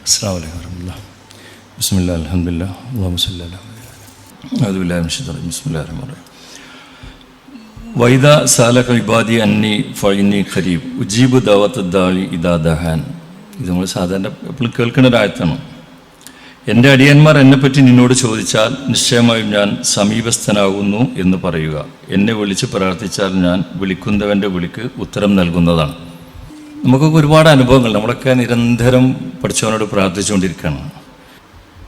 അസ്സലാമു അലൈക്കും വറഹ്മത്തുള്ളാഹി. ബിസ്മില്ലാഹി അൽഹംദുലില്ലാഹി അല്ലാഹുമ്മ സ്വല്ലി അലാ അഊദു ബില്ലാഹി മിനശ് ശൈത്വാനിർ റജീം. ബിസ്മില്ലാഹിർ റഹ്മാനിർ റഹീം. വൈദാ സഅലക ഇബാദി അന്നി ഫഇന്നി ഖരീബ് ഉജീബു ദഅവത്തദ് ദാഇ ഇദാ ദഅാൻ. ഇത് നമ്മൾ സാധാരണ എപ്പോഴും കേൾക്കുന്ന ഒരു ആയത്താണ്. എൻ്റെ അടിയന്മാർ എന്നെപ്പറ്റി നിന്നോട് ചോദിച്ചാൽ നിശ്ചയമായും ഞാൻ സമീപസ്ഥനാകുന്നു എന്ന് പറയുക. എന്നെ വിളിച്ച് പ്രാർത്ഥിച്ചാൽ ഞാൻ വിളിക്കുന്നവൻ്റെ വിളിക്ക് ഉത്തരം നൽകുന്നതാണ്. നമുക്കൊക്കെ ഒരുപാട് അനുഭവങ്ങൾ, നമ്മളൊക്കെ നിരന്തരം പഠിച്ചവനോട് പ്രാർത്ഥിച്ചുകൊണ്ടിരിക്കുകയാണ്.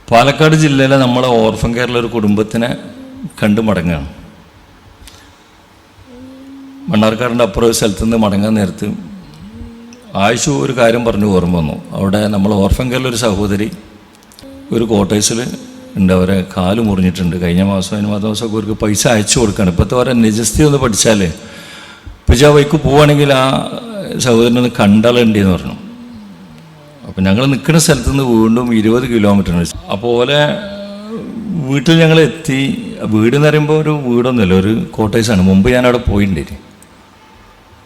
പാലക്കാട് ജില്ലയിലെ നമ്മളെ ഓർഫൻ കെയറിലെ ഒരു കുടുംബത്തിനെ കണ്ടു മടങ്ങുകയാണ്. മണ്ണാർക്കാടിൻ്റെ അപ്പുറം ഒരു സ്ഥലത്തു നിന്ന് മടങ്ങാൻ നേരത്ത് ആയിഷു ഒരു കാര്യം പറഞ്ഞു ഓർമ്മ വന്നു. അവിടെ നമ്മൾ ഓർഫൻ കെയറിലൊരു സഹോദരി ഒരു ക്വാർട്ടേഴ്സിൽ ഉണ്ട്. അവരെ കാല് മുറിഞ്ഞിട്ടുണ്ട്. കഴിഞ്ഞ മാസം അതിന് ദിവസമൊക്കെ അവർക്ക് പൈസ അയച്ചു കൊടുക്കുകയാണ്. ഇപ്പോഴത്തെ അവരെ നിജസ്ഥിതി ഒന്ന് പഠിച്ചാൽ പക്ഷേ ആ വൈക്ക് പോവുകയാണെങ്കിൽ ആ സഹോദരനെ കണ്ടാളുണ്ടെന്ന് പറഞ്ഞു. അപ്പം ഞങ്ങൾ നിൽക്കുന്ന സ്ഥലത്തു നിന്ന് വീണ്ടും 20 കിലോമീറ്റർ ഉണ്ട്. അപ്പോൾ വീട്ടിൽ ഞങ്ങൾ എത്തി. വീട് എന്ന് പറയുമ്പോൾ ഒരു വീടൊന്നുമില്ല, ഒരു ക്വാർട്ടേഴ്സാണ്. മുമ്പ് ഞാനവിടെ പോയിട്ടുണ്ടായിരുന്നു.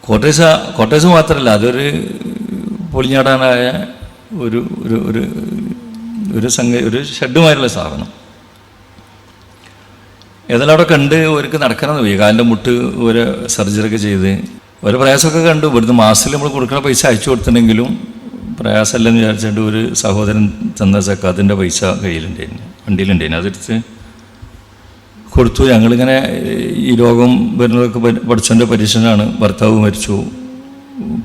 ക്വാർട്ടേഴ്സ് മാത്രമല്ല, അതൊരു പൊളിഞ്ഞാടാനായ ഒരു ഒരു ഒരു ഒരു ഷെഡുമായിട്ടുള്ള സാധനം. ഏതായാലും അവിടെ കണ്ട് അവർക്ക് നടക്കണമെന്ന് പോയി. കാലിൻ്റെ മുട്ട് ഒരു സർജറിയൊക്കെ ചെയ്ത് ഒരു പ്രയാസമൊക്കെ കണ്ടു. ഇവിടുന്ന് മാസത്തിൽ നമ്മൾ കൊടുക്കുന്ന പൈസ അയച്ചു കൊടുത്തിട്ടുണ്ടെങ്കിലും പ്രയാസമല്ലെന്ന് വിചാരിച്ചിട്ട് ഒരു സഹോദരൻ തന്ന സക്കാത്തിൻ്റെ പൈസ കയ്യിലുണ്ടായിരുന്നു, വണ്ടിയിലുണ്ടായിരുന്നു. അതെടുത്ത് കൊടുത്തു. ഞങ്ങളിങ്ങനെ ഈ രോഗം വരുന്നതൊക്കെ പഠിച്ചവൻ്റെ പരീക്ഷനാണ്. ഭർത്താവ് മരിച്ചു.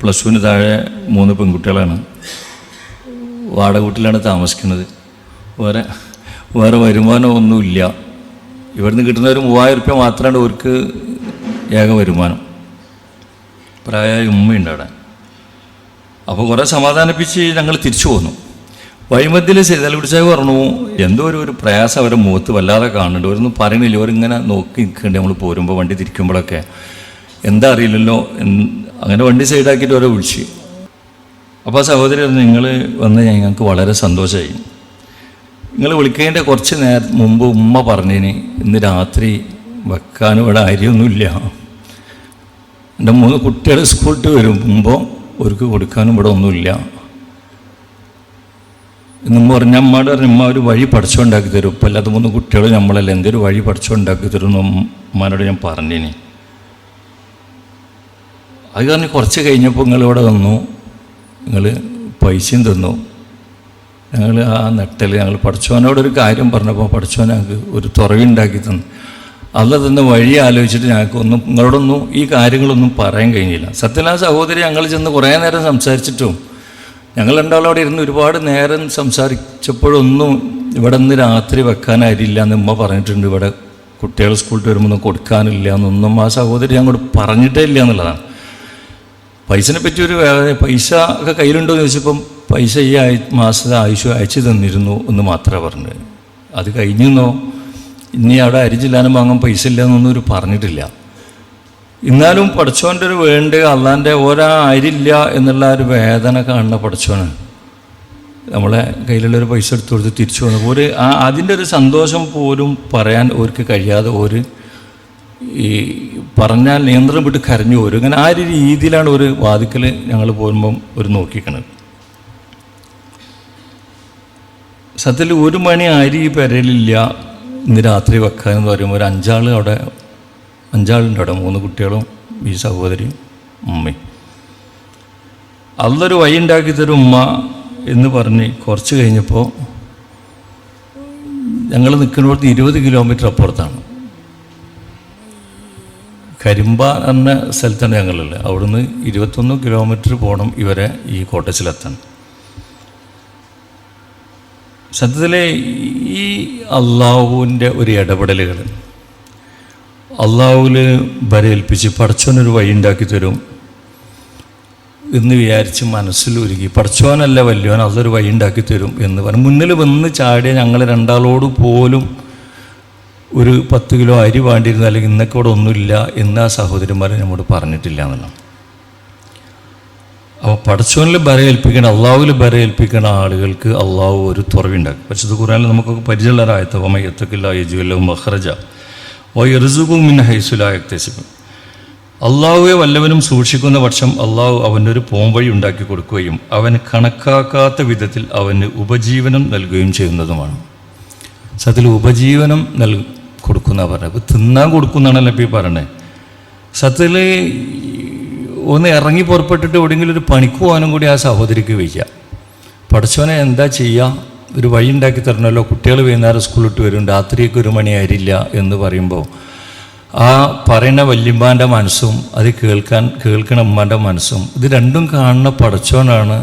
+2 താഴെ 3 പെൺകുട്ടികളാണ്. വാടക വീട്ടിലാണ് താമസിക്കുന്നത്. വേറെ വരുമാനമൊന്നുമില്ല. ഇവിടുന്ന് കിട്ടുന്ന ഒരു 3000 രൂപ മാത്രമാണ് അവർക്ക് ഏക വരുമാനം. പ്രായമായ ഉമ്മയുണ്ട് അവിടെ. അപ്പോൾ കുറേ സമാധാനിപ്പിച്ച് ഞങ്ങൾ തിരിച്ചു പോന്നു. വഴിമധ്യയിൽ ചെയ്താൽ പിടിച്ചാൽ പറഞ്ഞു എന്തോ ഒരു പ്രയാസം അവരുടെ മുഖത്ത് വല്ലാതെ കാണുന്നുണ്ട്. അവരൊന്നും പറയണില്ല. അവരിങ്ങനെ നോക്കി നിൽക്കുന്നുണ്ട്. നമ്മൾ പോരുമ്പോൾ വണ്ടി തിരിക്കുമ്പോഴൊക്കെ എന്താ അറിയില്ലല്ലോ. അങ്ങനെ വണ്ടി സൈഡാക്കിയിട്ട് അവരെ വിളിച്ച്. അപ്പോൾ സഹോദരി നിങ്ങൾ വന്ന് ഞങ്ങൾക്ക് വളരെ സന്തോഷമായി. നിങ്ങൾ വിളിക്കുന്നതിൻ്റെ കുറച്ച് നേരം മുമ്പ് ഉമ്മ പറഞ്ഞതിന് ഇന്ന് രാത്രി വെക്കാനും ഇവിടെ അരിയൊന്നുമില്ല. എൻ്റെ 3 കുട്ടികൾ സ്കൂളിട്ട് വരുമ്പോൾ അവർക്ക് കൊടുക്കാനും ഇവിടെ ഒന്നുമില്ല. ഇന്നുമ്മ പറഞ്ഞ അമ്മയോട് പറഞ്ഞ ഉമ്മ ഒരു വഴി പഠിച്ചുണ്ടാക്കി തരും. ഇപ്പം അല്ലാത്ത 3 കുട്ടികൾ നമ്മളല്ല, എന്തൊരു വഴി പഠിച്ചുണ്ടാക്കി തരും എന്ന് ഉമ്മാനോട് ഞാൻ പറഞ്ഞിനി. അത് കാരണം കുറച്ച് കഴിഞ്ഞപ്പോൾ നിങ്ങളിവിടെ വന്നു. നിങ്ങൾ പൈസയും തന്നു. ഞങ്ങൾ ആ നെട്ടൽ ഞങ്ങൾ പഠിച്ചവനോടൊരു കാര്യം പറഞ്ഞപ്പോൾ പഠിച്ചവൻ ഞങ്ങൾക്ക് ഒരു തുറവുണ്ടാക്കി തന്നു. അല്ല തന്നെ വഴി ആലോചിച്ചിട്ട് ഞങ്ങൾക്കൊന്നും നിങ്ങളോടൊന്നും ഈ കാര്യങ്ങളൊന്നും പറയാൻ കഴിഞ്ഞില്ല. സത്യത്തിൽ ആ സഹോദരി ഞങ്ങൾ ചെന്ന് കുറേ നേരം സംസാരിച്ചിട്ടും ഞങ്ങൾ രണ്ടാളും അവിടെ ഇരുന്ന് ഒരുപാട് നേരം സംസാരിച്ചപ്പോഴൊന്നും ഇവിടെ നിന്ന് രാത്രി വെക്കാനായില്ല എന്ന് ഉമ്മ പറഞ്ഞിട്ടുണ്ട്. ഇവിടെ കുട്ടികൾ സ്കൂളിൽ വരുമ്പോൾ ഒന്നും കൊടുക്കാനില്ല എന്നൊന്നും ആ സഹോദരി ഞങ്ങളോട് പറഞ്ഞിട്ടേ ഇല്ല എന്നുള്ളതാണ്. പൈസനെ പറ്റി ഒരു പൈസ ഒക്കെ കയ്യിലുണ്ടോ എന്ന് ചോദിച്ചപ്പം പൈസ ഈ മാസത്തെ ആയുഷ് അയച്ചു തന്നിരുന്നു എന്ന് മാത്രമേ പറഞ്ഞത്. അത് കഴിഞ്ഞെന്നോ ഇനി അവിടെ അരി ജില്ലാനും വാങ്ങാൻ പൈസ ഇല്ല എന്നൊന്നും ഒരു പറഞ്ഞിട്ടില്ല. എന്നാലും പഠിച്ചവൻ്റെ ഒരു വേണ്ട അള്ളാൻ്റെ അരില്ല എന്നുള്ള ഒരു വേദന കാണുന്ന പഠിച്ചവന് നമ്മളെ കയ്യിലുള്ളൊരു പൈസ എടുത്തു കൊടുത്ത് തിരിച്ചു വന്നപ്പോൾ അതിൻ്റെ ഒരു സന്തോഷം പോലും പറയാൻ അവർക്ക് കഴിയാതെ ഒരു ഈ പറഞ്ഞാൽ നിയന്ത്രണം വിട്ട് കരഞ്ഞു പോരും. അങ്ങനെ ആ ഒരു രീതിയിലാണ് ഒരു വാതിക്കൽ ഞങ്ങൾ പോകുമ്പം ഒരു നോക്കിക്കണത്. സത്യത്തിൽ 1 മണി അരി പെരയിലില്ല ഇന്ന് രാത്രി വെക്കാനെന്ന് പറയുമ്പോൾ ഒരു 5 ആൾ അവിടെ 5 ആളുണ്ട് അവിടെ. 3 കുട്ടികളും ഈ സഹോദരിയും ഉമ്മയും. അതൊരു വഴി ഉണ്ടാക്കി തരും ഉമ്മ എന്ന് പറഞ്ഞ് കുറച്ച് കഴിഞ്ഞപ്പോൾ ഞങ്ങൾ നിൽക്കുന്നിടത്ത് 20 കിലോമീറ്റർ അപ്പുറത്താണ്. കരിമ്പ എന്ന സ്ഥലത്താണ് ഞങ്ങളുള്ളത്. അവിടുന്ന് 21 കിലോമീറ്റർ പോകണം ഇവരെ ഈ കോട്ടേജിലെത്താൻ. സത്യത്തിലെ ഈ അള്ളാഹുവിൻ്റെ ഒരു ഇടപെടലുകൾ അള്ളാഹുവിൽ ബരേൽപ്പിച്ച് പഠിച്ചവനൊരു വഴി ഉണ്ടാക്കി തരും എന്ന് വിചാരിച്ച് മനസ്സിലൊരുക്കി പഠിച്ചവനല്ല വലിയവൻ അതൊരു വഴി ഉണ്ടാക്കി തരും എന്ന് പറഞ്ഞ് മുന്നിൽ വന്ന് ചാടിയ ഞങ്ങൾ രണ്ടാളോട് പോലും ഒരു 10 കിലോ അരി വേണ്ടിയിരുന്നു അല്ലെങ്കിൽ ഇന്നൊക്കെ ഇവിടെ ഒന്നുമില്ല എന്ന് ആ സഹോദരന്മാരെ നമ്മോട് പറഞ്ഞിട്ടില്ല എന്നുള്ളതാണ്. അപ്പോൾ പഠിച്ചവനിൽ ബരയേൽപ്പിക്കണം, അള്ളാഹുവിൽ ബരയേൽപ്പിക്കുന്ന ആളുകൾക്ക് അള്ളാഹു ഒരു തുറവുണ്ടാക്കും. പക്ഷേ ഖുർആനിൽ നമുക്കൊക്കെ പരിചയമുള്ള ഒരായത്ത് വമയത്തക്കില്ല യജുവല്ലഹു മഖ്റജ വയർസുഖു മിൻ ഹൈസു ലാ യഹ്തസിബ്. അള്ളാഹുവെ വല്ലവനും സൂക്ഷിക്കുന്ന പക്ഷം അള്ളാഹു അവനൊരു പോംവഴി ഉണ്ടാക്കി കൊടുക്കുകയും അവന് കണക്കാക്കാത്ത വിധത്തിൽ അവന് ഉപജീവനം നൽകുകയും ചെയ്യുന്നതുമാണ്. സത്യത്തിൽ ഉപജീവനം കൊടുക്കുന്ന പറഞ്ഞത്, ഇപ്പോൾ തിന്നാൻ കൊടുക്കുന്നതാണല്ലോ ഇപ്പോൾ ഈ പറയണേ. സത്യത്തിൽ ഒന്ന് ഇറങ്ങി പുറപ്പെട്ടിട്ട് എവിടെയെങ്കിലും ഒരു പണിക്ക് പോകാനും കൂടി ആ സഹോദരിക്ക് വയ്ക്കുക. പഠിച്ചവനെ എന്താ ചെയ്യുക, ഒരു വഴി ഉണ്ടാക്കി തരണമല്ലോ. കുട്ടികൾ വൈകുന്നേരം സ്കൂളിട്ട് വരും, രാത്രിയൊക്കെ 1 മണി ആയിരില്ല എന്ന് പറയുമ്പോൾ ആ പറയുന്ന വല്യമ്മാൻ്റെ മനസ്സും അത് കേൾക്കണ ഉമ്മാൻ്റെ മനസ്സും ഇത് രണ്ടും കാണുന്ന പടച്ചോനാണ്.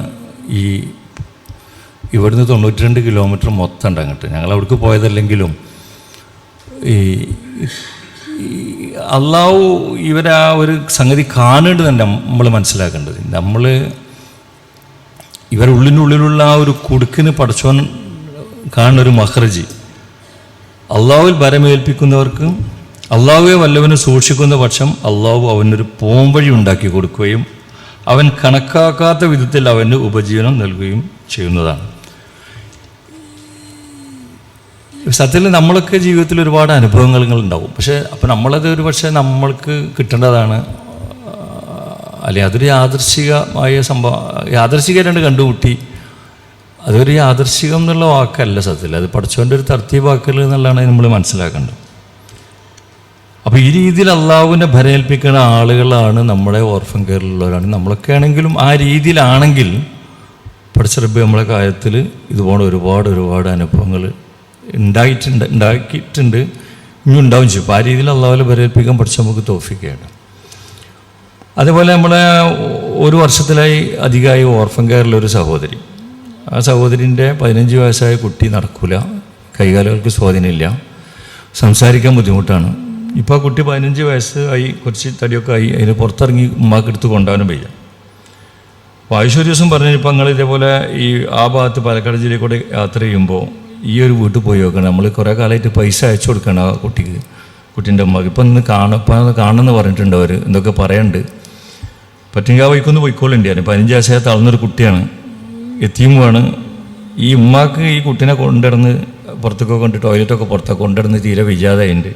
ഇവിടുന്ന് 92 കിലോമീറ്റർ മൊത്തം ഉണ്ട് അങ്ങോട്ട്. ഞങ്ങൾ അവിടേക്ക് പോയതല്ലെങ്കിലും അള്ളാഹു ഇവരാ ഒരു സംഗതി കാണേണ്ടത് തന്നെ നമ്മൾ മനസ്സിലാക്കേണ്ടത്. നമ്മൾ ഇവരുള്ളിനുള്ളിലുള്ള ആ ഒരു കുടുക്കിന് പടച്ചോൻ കാണുന്നൊരു മഹ്റജ്. അള്ളാഹുവിൽ ഭരമേൽപ്പിക്കുന്നവർക്ക് അള്ളാഹുവെ വല്ലവന് സൂക്ഷിക്കുന്ന പക്ഷം അള്ളാഹു അവനൊരു പോംവഴി ഉണ്ടാക്കി കൊടുക്കുകയും അവൻ കണക്കാക്കാത്ത വിധത്തിൽ അവന് ഉപജീവനം നൽകുകയും ചെയ്യുന്നതാണ്. സത്യത്തിൽ നമ്മളൊക്കെ ജീവിതത്തിൽ ഒരുപാട് അനുഭവങ്ങൾ ഉണ്ടാവും. പക്ഷേ അപ്പോൾ നമ്മളത് ഒരു പക്ഷേ നമ്മൾക്ക് കിട്ടേണ്ടതാണ്. അല്ലെങ്കിൽ അതൊരു യാദൃശ്ചികമായ സംഭവം, യാദൃശ്ചികമായിട്ട് കണ്ടുമുട്ടി. അതൊരു യാദൃശ്ചികം എന്നുള്ള വാക്കല്ല സത്യത്തിൽ, അത് പഠിച്ചവൻ്റെ ഒരു തർത്തീബാക്കൽ എന്നുള്ളതാണ് നമ്മൾ മനസ്സിലാക്കേണ്ടത്. അപ്പോൾ ഈ രീതിയിൽ അള്ളാഹുവിനെ ഭരമേൽപ്പിക്കുന്ന ആളുകളാണ് നമ്മുടെ ഓർഫൻ കെയറിലുള്ളവരാണ്. നമ്മളൊക്കെ ആണെങ്കിലും ആ രീതിയിലാണെങ്കിൽ പഠിച്ച റബ്ബ് നമ്മളെ കാര്യത്തിൽ ഇതുപോലെ ഒരുപാട് അനുഭവങ്ങൾ ഉണ്ടാക്കിയിട്ടുണ്ട്, ഇനി ഉണ്ടാവും ചെയ്യും. അപ്പോൾ ആ രീതിയിൽ അള്ളാഹുവിനെ ഭരമേൽപ്പിക്കാൻ പഠിച്ച നമുക്ക് തൗഫീഖാണ്. അതേപോലെ നമ്മളെ 1 വർഷത്തിലായി അധികമായി ഓർഫൻ കെയറിലൊരു സഹോദരി. ആ സഹോദരിൻ്റെ 15 വയസ്സായ കുട്ടി നടക്കില്ല, കൈകാലുകൾക്ക് സ്വാധീനമില്ല, സംസാരിക്കാൻ ബുദ്ധിമുട്ടാണ്. ഇപ്പോൾ ആ കുട്ടി 15 വയസ്സ് ആയി, കുറച്ച് തടിയൊക്കെ ആയി. അതിന് പുറത്തിറങ്ങി ഉമ്മാക്ക് എടുത്ത് കൊണ്ടുപോകാനും വയ്യ. അപ്പോൾ ആയിഷ ഒരു ദിവസം പറഞ്ഞു, ഇപ്പം നിങ്ങൾ ഇതേപോലെ ആ ഭാഗത്ത് പാലക്കാട് ജില്ലയിൽ കൂടെ യാത്ര ചെയ്യുമ്പോൾ ഈ ഒരു വീട്ടിൽ പോയി നോക്കണം. നമ്മൾ കുറേ കാലമായിട്ട് പൈസ അയച്ചു കൊടുക്കണം ആ കുട്ടിക്ക്, കുട്ടീൻ്റെ ഉമ്മക്ക്. ഇപ്പം ഒന്ന് കാണുമെന്ന് പറഞ്ഞിട്ടുണ്ട് അവർ, എന്തൊക്കെ പറയുന്നുണ്ട്. പറ്റുമെങ്കിൽ ആ വൈക്കൊന്ന് പോയിക്കോളുണ്ട്. 15 വയസ്സായ തളർന്നൊരു കുട്ടിയാണ്, എത്തിയുമാണ്. ഈ ഉമ്മാക്ക് ഈ കുട്ടീനെ കൊണ്ടിടന്ന് പുറത്തൊക്കെ കൊണ്ട് ടോയ്ലറ്റൊക്കെ പുറത്തൊക്കെ കൊണ്ടിടന്ന് തീരെ വിജാതായിട്ടുണ്ട്.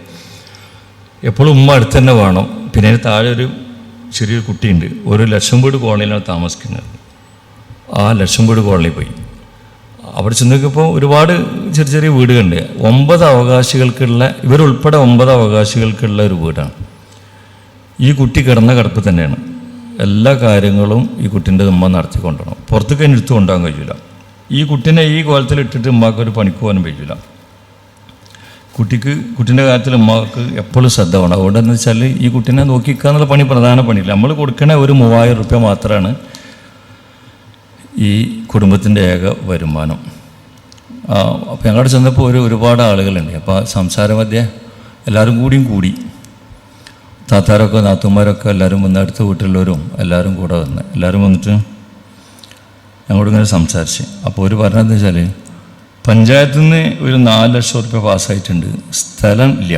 എപ്പോഴും ഉമ്മ അടുത്ത് തന്നെ വേണം. പിന്നെ അതിന് താഴെ ഒരു ചെറിയൊരു കുട്ടിയുണ്ട്. ഒരു ലക്ഷംവീട് കോളനിയിലാണ് താമസിക്കുന്നത്. ആ ലക്ഷംവീട് കോളനിയിൽ പോയി അവിടെ ചെന്നപ്പോൾ ഒരുപാട് ചെറിയ വീടുകളുണ്ട്. 9 അവകാശികൾക്കുള്ള, ഇവരുൾപ്പെടെ 9 അവകാശികൾക്കുള്ള ഒരു വീടാണ്. ഈ കുട്ടി കിടന്ന കിടപ്പ് തന്നെയാണ്. എല്ലാ കാര്യങ്ങളും ഈ കുട്ടീൻ്റെ ഉമ്മ നടത്തിക്കൊണ്ടുപോകണം. പുറത്തേക്ക് അതിന് എടുത്തു കൊണ്ടുപോകാൻ കഴിയില്ല. ഈ കുട്ടീനെ ഈ കോലത്തിൽ ഇട്ടിട്ട് ഉമ്മാക്കൊരു പണിക്ക് പോകാനും കഴിയില്ല. കുട്ടീൻ്റെ കാര്യത്തിൽ ഉമ്മാക്ക് എപ്പോഴും ശ്രദ്ധ വേണം. അതുകൊണ്ട് എന്ന് വെച്ചാൽ ഈ കുട്ടീനെ നോക്കിക്കുക എന്നുള്ള പണി പ്രധാന പണിയില്ല. നമ്മൾ കൊടുക്കണ ഒരു 3000 രൂപ മാത്രമാണ് ഈ കുടുംബത്തിൻ്റെ ഏക വരുമാനം. അപ്പോൾ ഞങ്ങളവിടെ ചെന്നപ്പോൾ ഒരുപാട് ആളുകളുണ്ട്. അപ്പോൾ സംസാരമധ്യേ എല്ലാവരും കൂടി താത്താരൊക്കെ നാത്തുമാരൊക്കെ എല്ലാവരും വന്ന്, അടുത്ത വീട്ടിലുള്ളവരും എല്ലാവരും കൂടെ വന്ന്, എല്ലാവരും വന്നിട്ട് ഞങ്ങളോട് ഇങ്ങനെ സംസാരിച്ച്. അപ്പോൾ ഒരു പറഞ്ഞതെന്ന് വെച്ചാൽ, പഞ്ചായത്തിൽ നിന്ന് ഒരു 4 ലക്ഷം രൂപ പാസ്സായിട്ടുണ്ട്, സ്ഥലം ഇല്ല,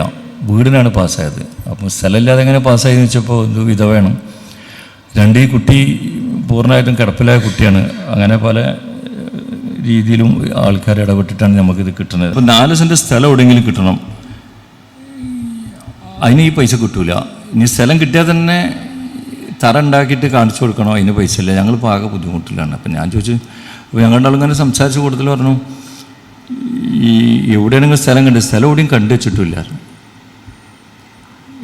വീടിനാണ് പാസ്സായത്. അപ്പോൾ സ്ഥലമില്ലാതെ എങ്ങനെ പാസ്സായെന്ന് വെച്ചപ്പോൾ ഇത് വേണം. 2 ഈ കുട്ടി പൂർണ്ണമായിട്ടും കിടപ്പിലായ കുട്ടിയാണ്. അങ്ങനെ പല രീതിയിലും ആൾക്കാർ ഇടപെട്ടിട്ടാണ് നമുക്കിത് കിട്ടുന്നത്. അപ്പോൾ 4 സെൻറ്റ് സ്ഥലം എവിടെയെങ്കിലും കിട്ടണം, അതിന് ഈ പൈസ കിട്ടൂല. ഇനി സ്ഥലം കിട്ടിയാൽ തന്നെ തറ ഉണ്ടാക്കിയിട്ട് കാണിച്ചു കൊടുക്കണോ, അതിന് പൈസ ഇല്ല. ഞങ്ങൾ ആകെ ബുദ്ധിമുട്ടിലാണ്. അപ്പം ഞാൻ ചോദിച്ചു, അപ്പോൾ ഞങ്ങളുടെ ആളിങ്ങനെ സംസാരിച്ച് കൂടുതൽ പറഞ്ഞു, എവിടെയാണെങ്കിൽ സ്ഥലം എവിടെയും കണ്ടു വെച്ചിട്ടില്ല.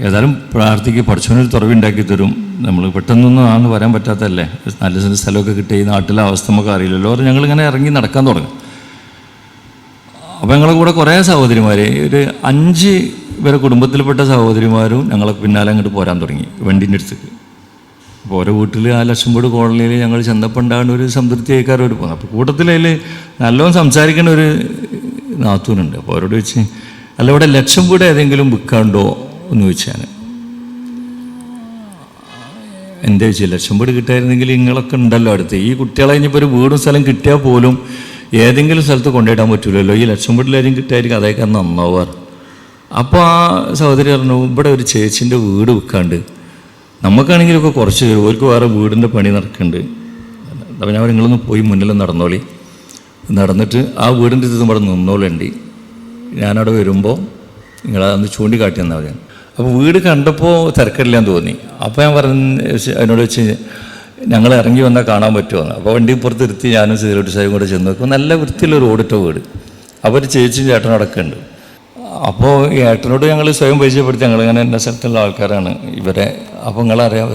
ഏതായാലും പ്രാർത്ഥിക്ക്, പഠിച്ചവനൊരു തുറവുണ്ടാക്കി തരും. നമ്മൾ പെട്ടെന്നൊന്നും ആണെന്ന് വരാൻ പറ്റാത്തതല്ലേ, 4 സെൻറ്റ് സ്ഥലമൊക്കെ കിട്ടി. ഈ നാട്ടിലെ അവസ്ഥ നമുക്ക് അറിയില്ലല്ലോ. ഞങ്ങളിങ്ങനെ ഇറങ്ങി നടക്കാൻ തുടങ്ങും. അപ്പോൾ ഞങ്ങളെ കൂടെ കുറേ സഹോദരിമാർ, ഒരു 5 ഇവരെ കുടുംബത്തിൽപ്പെട്ട സഹോദരിമാരും ഞങ്ങളെ പിന്നാലെ അങ്ങോട്ട് പോരാൻ തുടങ്ങി വണ്ടീൻ്റെ അടുത്തേക്ക്. അപ്പോൾ ഓരോ വീട്ടിൽ ആ ലക്ഷംവീട് കോളനിയിൽ ഞങ്ങൾ ചെന്നപ്പോൾ ഉണ്ടാകുന്ന ഒരു സംതൃപ്തി ആയിക്കാർ ഒരു പോകും. അപ്പോൾ കൂട്ടത്തിൽ അതിൽ നല്ലോണം സംസാരിക്കേണ്ട ഒരു നാത്തൂനുണ്ട്. അപ്പോൾ അവരോട് ചോദിച്ച്, അല്ല ഇവിടെ ലക്ഷംവീട് ഏതെങ്കിലും വിൽക്കാണ്ടോ എന്ന് ചോദിച്ചാൽ, എന്താ ചോദിച്ചാൽ, ലക്ഷംവീട് കിട്ടായിരുന്നെങ്കിൽ നിങ്ങളൊക്കെ ഉണ്ടല്ലോ അടുത്ത്. ഈ കുട്ടികളെ കഴിഞ്ഞപ്പോൾ ഒരു വീടും സ്ഥലം കിട്ടിയാൽ പോലും ഏതെങ്കിലും സ്ഥലത്ത് കൊണ്ടുപോയിടാൻ പറ്റില്ലല്ലോ, ഈ ലക്ഷംവീട്ടിലായിരിക്കും കിട്ടായിരിക്കും, അതേക്കാ നന്നാവാറ്. അപ്പോൾ ആ സഹോദരി പറഞ്ഞു, ഇവിടെ ഒരു ചേച്ചിൻ്റെ വീട് വിൽക്കാണ്ട്, നമുക്കാണെങ്കിലൊക്കെ കുറച്ച് അവർക്ക് വേറെ വീടിൻ്റെ പണി നടക്കുന്നുണ്ട്. അപ്പം ഞാൻ നിങ്ങളൊന്ന് പോയി മുന്നിൽ നടന്നോളി, നടന്നിട്ട് ആ വീടിൻ്റെ ഇത് ഇവിടെ നിന്നോളുണ്ട്, ഞാനവിടെ വരുമ്പോൾ നിങ്ങളതൊന്ന് ചൂണ്ടിക്കാട്ടി തന്നാൽ മതി. അപ്പോൾ വീട് കണ്ടപ്പോൾ തിരക്കില്ലാന്ന് തോന്നി. അപ്പോൾ ഞാൻ അതിനോട് വെച്ച് ഞങ്ങൾ ഇറങ്ങി വന്നാൽ കാണാൻ പറ്റുമെന്ന്. അപ്പോൾ വണ്ടി പുറത്ത് ഇരുത്തി ഞാനും സീലോട്ട് സാഹിബും കൂടെ ചെന്ന് നോക്കും. നല്ല വൃത്തിയുള്ള ഒരു ഓടിട്ട വീട്. അപ്പോൾ ഒരു ചേച്ചിയും ചേട്ടനും അടക്കമുണ്ട്. അപ്പോൾ ഈ ഏട്ടനോട് ഞങ്ങൾ സ്വയം പരിചയപ്പെടുത്തി, ഞങ്ങളിങ്ങനെ എൻ്റെ സ്ഥലത്തുള്ള ആൾക്കാരാണ് ഇവരെ, അപ്പോൾ നിങ്ങളറിയാം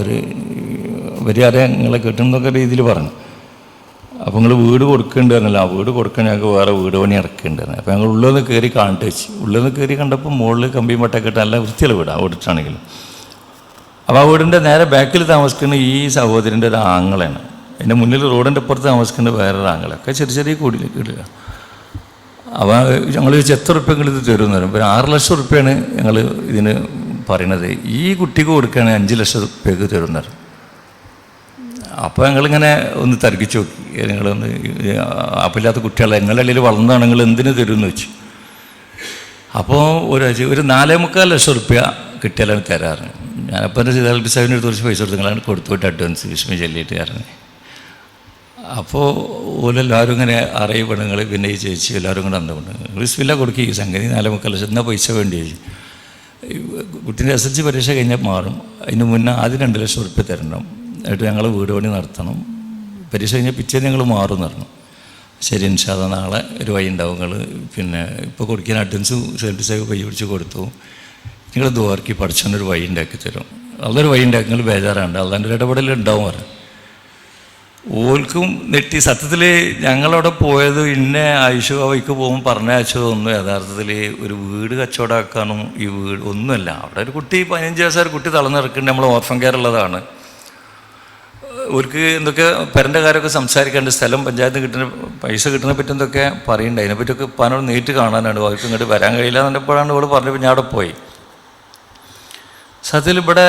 ഇവരറിയാം നിങ്ങളെ കിട്ടുന്നൊക്കെ രീതിയിൽ പറഞ്ഞു. അപ്പോൾ നിങ്ങൾ വീട് കൊടുക്കേണ്ടതല്ല, ആ വീട് കൊടുക്കാൻ ഞങ്ങൾക്ക് വേറെ വീട് പണി ഇറക്കേണ്ടതാണ്. അപ്പോൾ ഞങ്ങൾ ഉള്ളിൽ നിന്ന് കയറി കാണിട്ട് വെച്ച്. ഉള്ളിൽ നിന്ന് കയറി കണ്ടപ്പോൾ മുകളിൽ കമ്പിയും പട്ടൊക്കെ ഇട്ട് നല്ല വൃത്തിയുള്ള വീടാണ് ഓടിട്ടാണെങ്കിലും. അപ്പോൾ ആ വീടിൻ്റെ നേരെ ബാക്കിൽ താമസിക്കുന്ന ഈ സഹോദരൻ്റെ ഒരു ആങ്ങളാണ്. എൻ്റെ മുന്നിൽ റോഡിൻ്റെ അപ്പുറത്ത് താമസിക്കുന്ന വേറൊരു ആങ്ങളൊക്കെ ചെറിയ ചെറിയ കൂടിയിലേക്ക് ഇടുക. അപ്പോൾ ഞങ്ങൾ ചോദിച്ചാൽ എത്ര റുപ്യകൾ ഇത് തരുമെന്ന് പറയും. പിന്നെ 6 ലക്ഷം റുപ്യാണ് ഞങ്ങൾ ഇതിന് പറയണത്. ഈ കുട്ടിക്ക് കൊടുക്കുകയാണെങ്കിൽ 5 ലക്ഷം റുപ്യക്ക് തരുമെന്ന് പറയും. അപ്പോൾ ഞങ്ങളിങ്ങനെ ഒന്ന് തർക്കിച്ച് നോക്കി. നിങ്ങളൊന്ന് അപ്പില്ലാത്ത കുട്ടികളെ നിങ്ങളുടെ വളർന്നതാണ്, നിങ്ങൾ എന്തിനു തരുമെന്ന് വെച്ചു. അപ്പോൾ ഒരു 4.25 ലക്ഷം റുപ്യ കിട്ടിയാലാണ് തരാറ്. ഞാനപ്പോൾ എൻ്റെ സീതാലി സാഹിബിൻ്റെ അടുത്ത് കുറച്ച് പൈസ കൊടുത്ത് നിങ്ങളാണ് കൊടുത്തുവിട്ട് അഡ്വാൻസ് വിഷമം ചൊല്ലിയിട്ട് ഇറങ്ങി. അപ്പോൾ ഓലെല്ലാവരും ഇങ്ങനെ അറിയപ്പെടുങ്ങൾ പിന്നെ ഈ ചേച്ചി എല്ലാവരും കൂടെ അന്നുകൊണ്ട് വിസ്മില്ല കൊടുക്കുക ഈ സംഗതി 4.25 ലക്ഷം എന്നാൽ പൈസ വേണ്ടി ചോദിച്ചു. കുട്ടീൻ്റെ SSLC പരീക്ഷ കഴിഞ്ഞാൽ മാറും. അതിന് മുന്നേ ആദ്യം 2 ലക്ഷം റുപ്യ തരണം, എന്നിട്ട് ഞങ്ങൾ വീട് പണി നടത്തണം. പരീക്ഷ കഴിഞ്ഞാൽ പിറ്റേന്ന് ഞങ്ങൾ മാറും എന്ന് പറഞ്ഞു. ശരി ഇൻഷാ അല്ലാഹ് നാളെ ഒരു വഴി ഉണ്ടാവും. നിങ്ങൾ പിന്നെ ഇപ്പോൾ കൊടുക്കാൻ അഡ്വാൻസ് സർവീസൊക്കെ കൈ പിടിച്ച് കൊടുത്തു. നിങ്ങൾ ദ്വാരക്ക് പഠിച്ചൊന്നൊരു വഴി ഉണ്ടാക്കി തരും. അതൊരു വഴി ഉണ്ടാക്കി നിങ്ങൾ ബേജാറാണ്ട് അല്ലാണ്ട് ഒരു ഇടപെടൽ ഉണ്ടാവും പറഞ്ഞു. ഓൽക്കും നെറ്റി. സത്യത്തിൽ ഞങ്ങളവിടെ പോയത് ഇന്നെ ആയിഷു വഴിക്ക് പോകുമ്പോൾ പറഞ്ഞയച്ചതൊന്നും യഥാർത്ഥത്തിൽ ഒരു വീട് കച്ചവടമാക്കാനും ഈ വീട് ഒന്നുമല്ല. അവിടെ ഒരു കുട്ടി 15 വയസ്സായ കുട്ടി തളർന്നിറക്കുന്നുണ്ട്. നമ്മൾ ഓർഫൻ കെയർ ഉള്ളതാണ്. അവർക്ക് എന്തൊക്കെ പെരൻ്റെ കാര്യമൊക്കെ സംസാരിക്കാണ്ട്, സ്ഥലം പഞ്ചായത്ത് കിട്ടുന്ന പൈസ കിട്ടുന്ന പറ്റി എന്തൊക്കെ പറയുന്നുണ്ട്. അതിനെപ്പറ്റിയൊക്കെ പനോട് നേരിട്ട് കാണാനാണ്. അവർക്ക് ഇങ്ങോട്ട് വരാൻ കഴിയില്ല എന്നപ്പോഴാണ് ഇവിടെ പറഞ്ഞപ്പോൾ ഞാൻ അവിടെ പോയി. സത്യത്തിൽ ഇവിടെ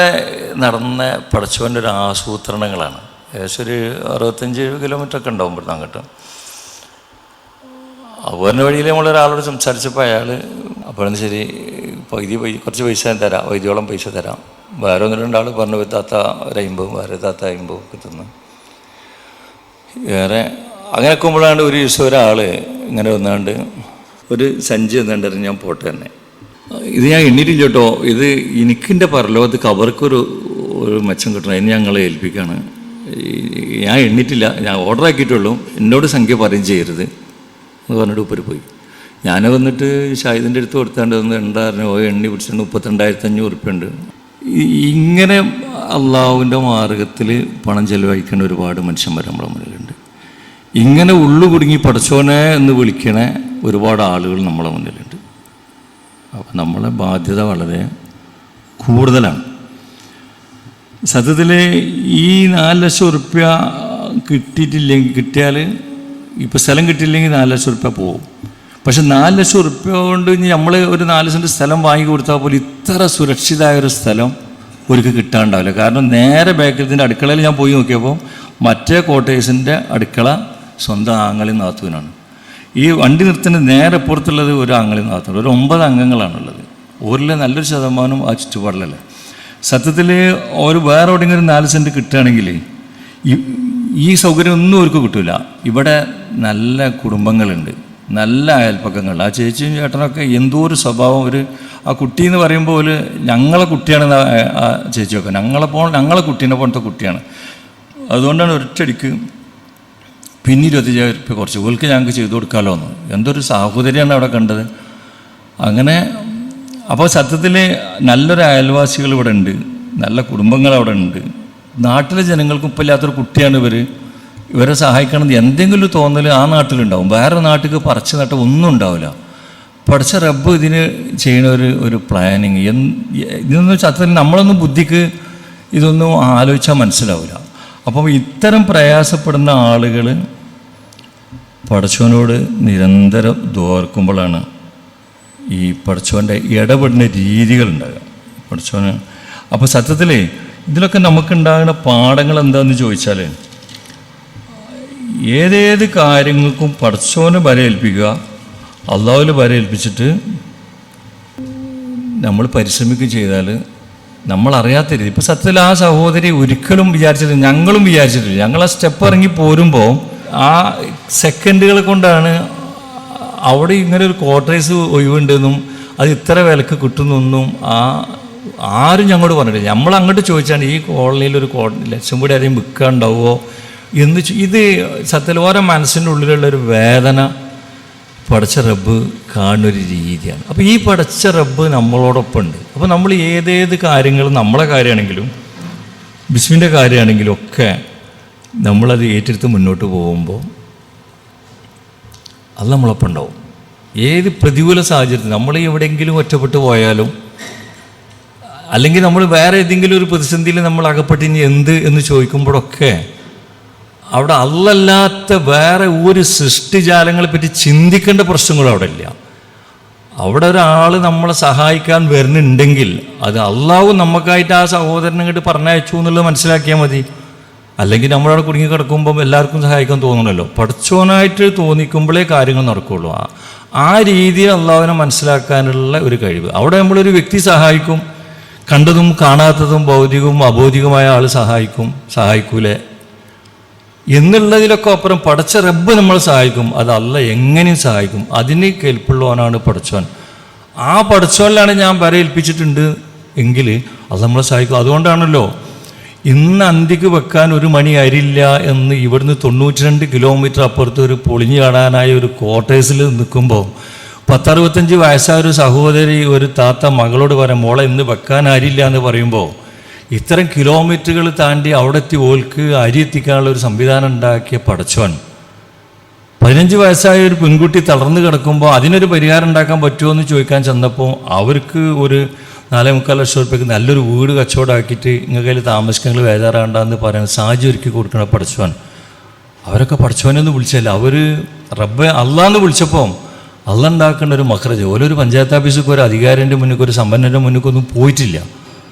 നടന്ന പടച്ചവൻ്റെ ഒരു ആസൂത്രണങ്ങളാണ്. ഏകദേശം ഒരു 65 കിലോമീറ്ററൊക്കെ ഉണ്ടാവും ഇവിടുന്ന് അങ്ങോട്ട്. അതുപോലെ വഴിയിൽ നമ്മളൊരാളോട് സംസാരിച്ചപ്പോൾ അയാൾ അപ്പോഴെന്ന് ശരി കുറച്ച് പൈസ തരാം, വൈദ്യോളം പൈസ തരാം. വേറെ 1-2 ആൾ പറഞ്ഞു താത്ത ഒരു 50, വേറെ താത്ത 50 കിട്ടുന്നു. വേറെ അങ്ങനെ വെക്കുമ്പോഴാണ് ഒരു ദിവസം ഒരാൾ ഇങ്ങനെ വന്നാണ്ട് ഒരു സഞ്ചി വന്നിട്ട് ഞാൻ പോട്ടെ തന്നെ. ഇത് ഞാൻ എണ്ണീട്ടില്ല കേട്ടോ. ഇത് എനിക്കെൻ്റെ പരലോകത്ത് കവർക്കൊരു മെച്ചം കിട്ടണം. അതിന് ഞങ്ങളെ ഏൽപ്പിക്കുകയാണ്. ഞാൻ എണ്ണിട്ടില്ല, ഞാൻ ഓർഡർ ആക്കിയിട്ടുള്ളൂ. എന്നോട് സംഖ്യ പറയും ചെയ്യരുത് എന്ന് പറഞ്ഞിട്ട് ഉപ്പര് പോയി. ഞാൻ വന്നിട്ട് ഷാഹിദിൻ്റെ അടുത്ത് കൊടുത്താണ്ട് ഒന്ന് ഉണ്ടായിരുന്നു. എണ്ണി പിടിച്ചിട്ട് 32,500 റുപ്യ ഉണ്ട്. ഇങ്ങനെ അള്ളാഹുവിൻ്റെ മാർഗത്തിൽ പണം ചെലവഴിക്കേണ്ട ഒരുപാട് മനുഷ്യന്മാർ നമ്മുടെ മുന്നിലുണ്ട്. ഇങ്ങനെ ഉള്ളു കുടുങ്ങി പടച്ചോനെ എന്ന് വിളിക്കണ ഒരുപാട് ആളുകൾ നമ്മളെ മുന്നിലുണ്ട്. അപ്പം നമ്മളെ ബാധ്യത വളരെ കൂടുതലാണ്. സത്യത്തിൽ ഈ 4 ലക്ഷം റുപ്യ കിട്ടിയാൽ ഇപ്പോൾ സ്ഥലം കിട്ടിയില്ലെങ്കിൽ 4 ലക്ഷം റുപ്യ പോകും. പക്ഷെ 4 ലക്ഷം റുപ്യ കൊണ്ട് നമ്മൾ ഒരു 4 സെൻറ്റ് സ്ഥലം വാങ്ങി കൊടുത്താൽ പോലും ഇത്ര സുരക്ഷിതമായൊരു സ്ഥലം ഒരിക്കൽ കിട്ടാണ്ടാവില്ല. കാരണം നേരെ ബാക്കിലത്തിൻ്റെ അടുക്കളയിൽ ഞാൻ പോയി നോക്കിയപ്പോൾ മറ്റേ ക്വാർട്ടേഴ്സിൻ്റെ അടുക്കള സ്വന്തം ആങ്ങളി നാത്തൂനാണ്. ഈ വണ്ടി നിർത്തുന്ന നേരെ പുറത്തുള്ളത് ഒരു ആങ്ങളി നാത്തൂൻ. ഒരു 9 അംഗങ്ങളാണുള്ളത്. ഓരിലെ നല്ലൊരു ശതമാനം ആ ചുറ്റുപാടിലല്ലേ. സത്യത്തിൽ ഒരു വേറെ എവിടെയെങ്കിലും 4 സെൻറ്റ് കിട്ടുകയാണെങ്കിൽ ഈ സൗകര്യം ഒന്നും അവർക്ക് കിട്ടില്ല. ഇവിടെ നല്ല കുടുംബങ്ങളുണ്ട്, നല്ല അയൽപ്പക്കങ്ങൾ. ആ ചേച്ചിയും ചേട്ടനൊക്കെ എന്തോ ഒരു സ്വഭാവം. ആ കുട്ടി എന്ന് പറയുമ്പോൾ ഒരു ഞങ്ങളെ കുട്ടിയാണെന്ന് ആ ചേച്ചിയൊക്കെ ഞങ്ങളെ കുട്ടീനെ പോലത്തെ കുട്ടിയാണ്. അതുകൊണ്ടാണ് ഒറ്റയടിക്ക് പിന്നെ 25,000 റുപ്യ കുറച്ച് ഓൾക്ക് ഞങ്ങൾക്ക് ചെയ്തു കൊടുക്കാമല്ലോ എന്ന്. എന്തൊരു സാഹോദര്യമാണ് അവിടെ കണ്ടത്. അങ്ങനെ അപ്പോൾ സത്യത്തിൽ നല്ലൊരു അയൽവാസികൾ ഇവിടെ ഉണ്ട്, നല്ല കുടുംബങ്ങൾ അവിടെ ഉണ്ട്. നാട്ടിലെ ജനങ്ങൾക്കും ഇപ്പം ഇല്ലാത്തൊരു കുട്ടിയാണ് ഇവരെ സഹായിക്കണം എന്തെങ്കിലും തോന്നൽ ആ നാട്ടിലുണ്ടാവും. വേറെ നാട്ടിൽ പറിച്ച് നട്ട ഒന്നും ഉണ്ടാവില്ല. പഠിച്ച റബ്ബ് ഇതിന് ചെയ്യുന്ന ഒരു പ്ലാനിങ് ഇതൊന്നും സത്യത്തിൽ നമ്മളൊന്നും ബുദ്ധിക്ക് ഇതൊന്നും ആലോചിച്ചാൽ മനസ്സിലാവില്ല. അപ്പം ഇത്തരം പ്രയാസപ്പെടുന്ന ആളുകൾ പടച്ചവനോട് നിരന്തരം ദോർക്കുമ്പോഴാണ് ഈ പടച്ചവൻ്റെ ഇടപെടുന്ന രീതികളുണ്ടാകുക പടച്ചവന്. അപ്പോൾ സത്യത്തിൽ ഇതിലൊക്കെ നമുക്കുണ്ടാകുന്ന പാഠങ്ങൾ എന്താണെന്ന് ചോദിച്ചാൽ, ഏതേത് കാര്യങ്ങൾക്കും പടച്ചവനെ വരയേൽപ്പിക്കുക, അള്ളാഹുവിൽ വരയേൽപ്പിച്ചിട്ട് നമ്മൾ പരിശ്രമിക്കുകയും ചെയ്താൽ നമ്മളറിയാത്ത രീതി. ഇപ്പോൾ സത്യത്തിൽ ആ സഹോദരി ഒരിക്കലും വിചാരിച്ചിട്ടില്ല, ഞങ്ങളും വിചാരിച്ചിട്ടില്ല. ഞങ്ങൾ ആ സ്റ്റെപ്പ് ഇറങ്ങി പോരുമ്പോൾ ആ സെക്കൻഡുകൾ കൊണ്ടാണ് അവിടെ ഇങ്ങനെ ഒരു ക്വാർട്ടേഴ്സ് ഒഴിവുണ്ടെന്നും അത് ഇത്ര വിലക്ക് കിട്ടുന്നൊന്നും ആ ആരും ഞങ്ങളോട് പറഞ്ഞിട്ടില്ല. നമ്മൾ അങ്ങോട്ട് ചോദിച്ചാണ് ഈ കോളനിയിൽ ഒരു ലക്ഷം കൂടി ആരെയും വിൽക്കാണ്ടാവുമോ എന്ന്. ഇത് സത്യത്തിൽ ഓരോ മനസ്സിൻ്റെ ഉള്ളിലുള്ളൊരു വേദന പടച്ച റബ്ബ് കാണുന്നൊരു രീതിയാണ്. അപ്പോൾ ഈ പടച്ച റബ്ബ് നമ്മളോടൊപ്പം ഉണ്ട്. അപ്പോൾ നമ്മൾ ഏതേത് കാര്യങ്ങളും, നമ്മളെ കാര്യമാണെങ്കിലും ബിസ്മിൻ്റെ കാര്യമാണെങ്കിലും ഒക്കെ നമ്മളത് ഏറ്റെടുത്ത് മുന്നോട്ട് പോകുമ്പോൾ അത് നമ്മളൊപ്പം ഉണ്ടാവും. ഏത് പ്രതികൂല സാഹചര്യത്തിൽ നമ്മൾ എവിടെയെങ്കിലും ഒറ്റപ്പെട്ട് പോയാലും, അല്ലെങ്കിൽ നമ്മൾ വേറെ ഏതെങ്കിലും ഒരു പ്രതിസന്ധിയിൽ നമ്മൾ അകപ്പെട്ട് ഇനി എന്ത് എന്ന് ചോദിക്കുമ്പോഴൊക്കെ അവിടെ അല്ലല്ലാത്ത വേറെ ഒരു സൃഷ്ടിജാലങ്ങളെ പറ്റി ചിന്തിക്കേണ്ട പ്രശ്നങ്ങളും അവിടെ ഇല്ല. അവിടെ ഒരാൾ നമ്മളെ സഹായിക്കാൻ വരുന്നുണ്ടെങ്കിൽ അത് അള്ളാഹു നമുക്കായിട്ട് ആ സഹോദരനെ ഇങ്ങോട്ട് പറഞ്ഞയച്ചു എന്നുള്ളത് മനസ്സിലാക്കിയാൽ മതി. അല്ലെങ്കിൽ നമ്മളവിടെ കുടുങ്ങി കിടക്കുമ്പം എല്ലാവർക്കും സഹായിക്കാൻ തോന്നണമല്ലോ. പഠിച്ചോനായിട്ട് തോന്നിക്കുമ്പോഴേ കാര്യങ്ങൾ നടക്കുകയുള്ളൂ. ആ രീതിയിൽ അള്ളാഹുവിനെ മനസ്സിലാക്കാനുള്ള ഒരു കഴിവ്. അവിടെ നമ്മളൊരു വ്യക്തി സഹായിക്കും, കണ്ടതും കാണാത്തതും ഭൗതികവും അഭൗതികമായ ആൾ സഹായിക്കൂലേ എന്നുള്ളതിലൊക്കെ അപ്പുറം പടച്ച റബ്ബ് നമ്മളെ സഹായിക്കും. അത് അല്ല എങ്ങനെയും സഹായിക്കും. അതിന് കേൾപ്പുള്ളവനാണ് പടച്ചോൻ. ആ പടച്ചോനിലാണ് ഞാൻ ഏൽപ്പിച്ചിട്ടുണ്ട് എങ്കിൽ അത് നമ്മളെ സഹായിക്കും. അതുകൊണ്ടാണല്ലോ ഇന്ന് അന്തിക്ക് വെക്കാൻ ഒരു മണി അരില്ല എന്ന് ഇവിടുന്ന് 92 കിലോമീറ്റർ അപ്പുറത്ത് ഒരു പൊളിഞ്ഞു കാണാനായ ഒരു ക്വാർട്ടേഴ്സിൽ നിൽക്കുമ്പോൾ 10-65 വയസ്സായ ഒരു സഹോദരി ഒരു താത്ത മകളോട് പറയാം, മോളെ ഇന്ന് വെക്കാൻ അരില്ല എന്ന് പറയുമ്പോൾ ഇത്തരം കിലോമീറ്ററുകൾ താണ്ടി അവിടെ എത്തി ഓൾക്ക് അരി എത്തിക്കാനുള്ള ഒരു സംവിധാനം ഉണ്ടാക്കിയ പടച്ചോൻ. 15 വയസ്സായ ഒരു പെൺകുട്ടി തളർന്നു കിടക്കുമ്പോൾ അതിനൊരു പരിഹാരം ഉണ്ടാക്കാൻ പറ്റുമോ എന്ന് ചോദിക്കാൻ ചെന്നപ്പോൾ അവർക്ക് ഒരു 4-3 ലക്ഷം റുപ്യക്ക് നല്ലൊരു വീട് കച്ചവടമാക്കിയിട്ട് നിങ്ങൾക്ക് അതിൽ താമസിക്കങ്ങൾ വേദാറാണ്ടെന്ന് പറയാൻ സാഹചര്യം ഒരുക്കി കൊടുക്കണ പടച്ചോൻ. അവരൊക്കെ പടച്ചോനെന്ന് വിളിച്ചല്ല, അവർ റബ്ബെ അള്ളാന്ന് വിളിച്ചപ്പോൾ അള്ള ഉണ്ടാക്കേണ്ട ഒരു മഖ്റജ്. ഓരോരു പഞ്ചായത്ത് ഓഫീസിൽ ഒരു അധികാരിൻ്റെ മുന്നിൽ ഒരു സമ്പന്നൻ്റെ മുന്നിലൊന്നും പോയിട്ടില്ല.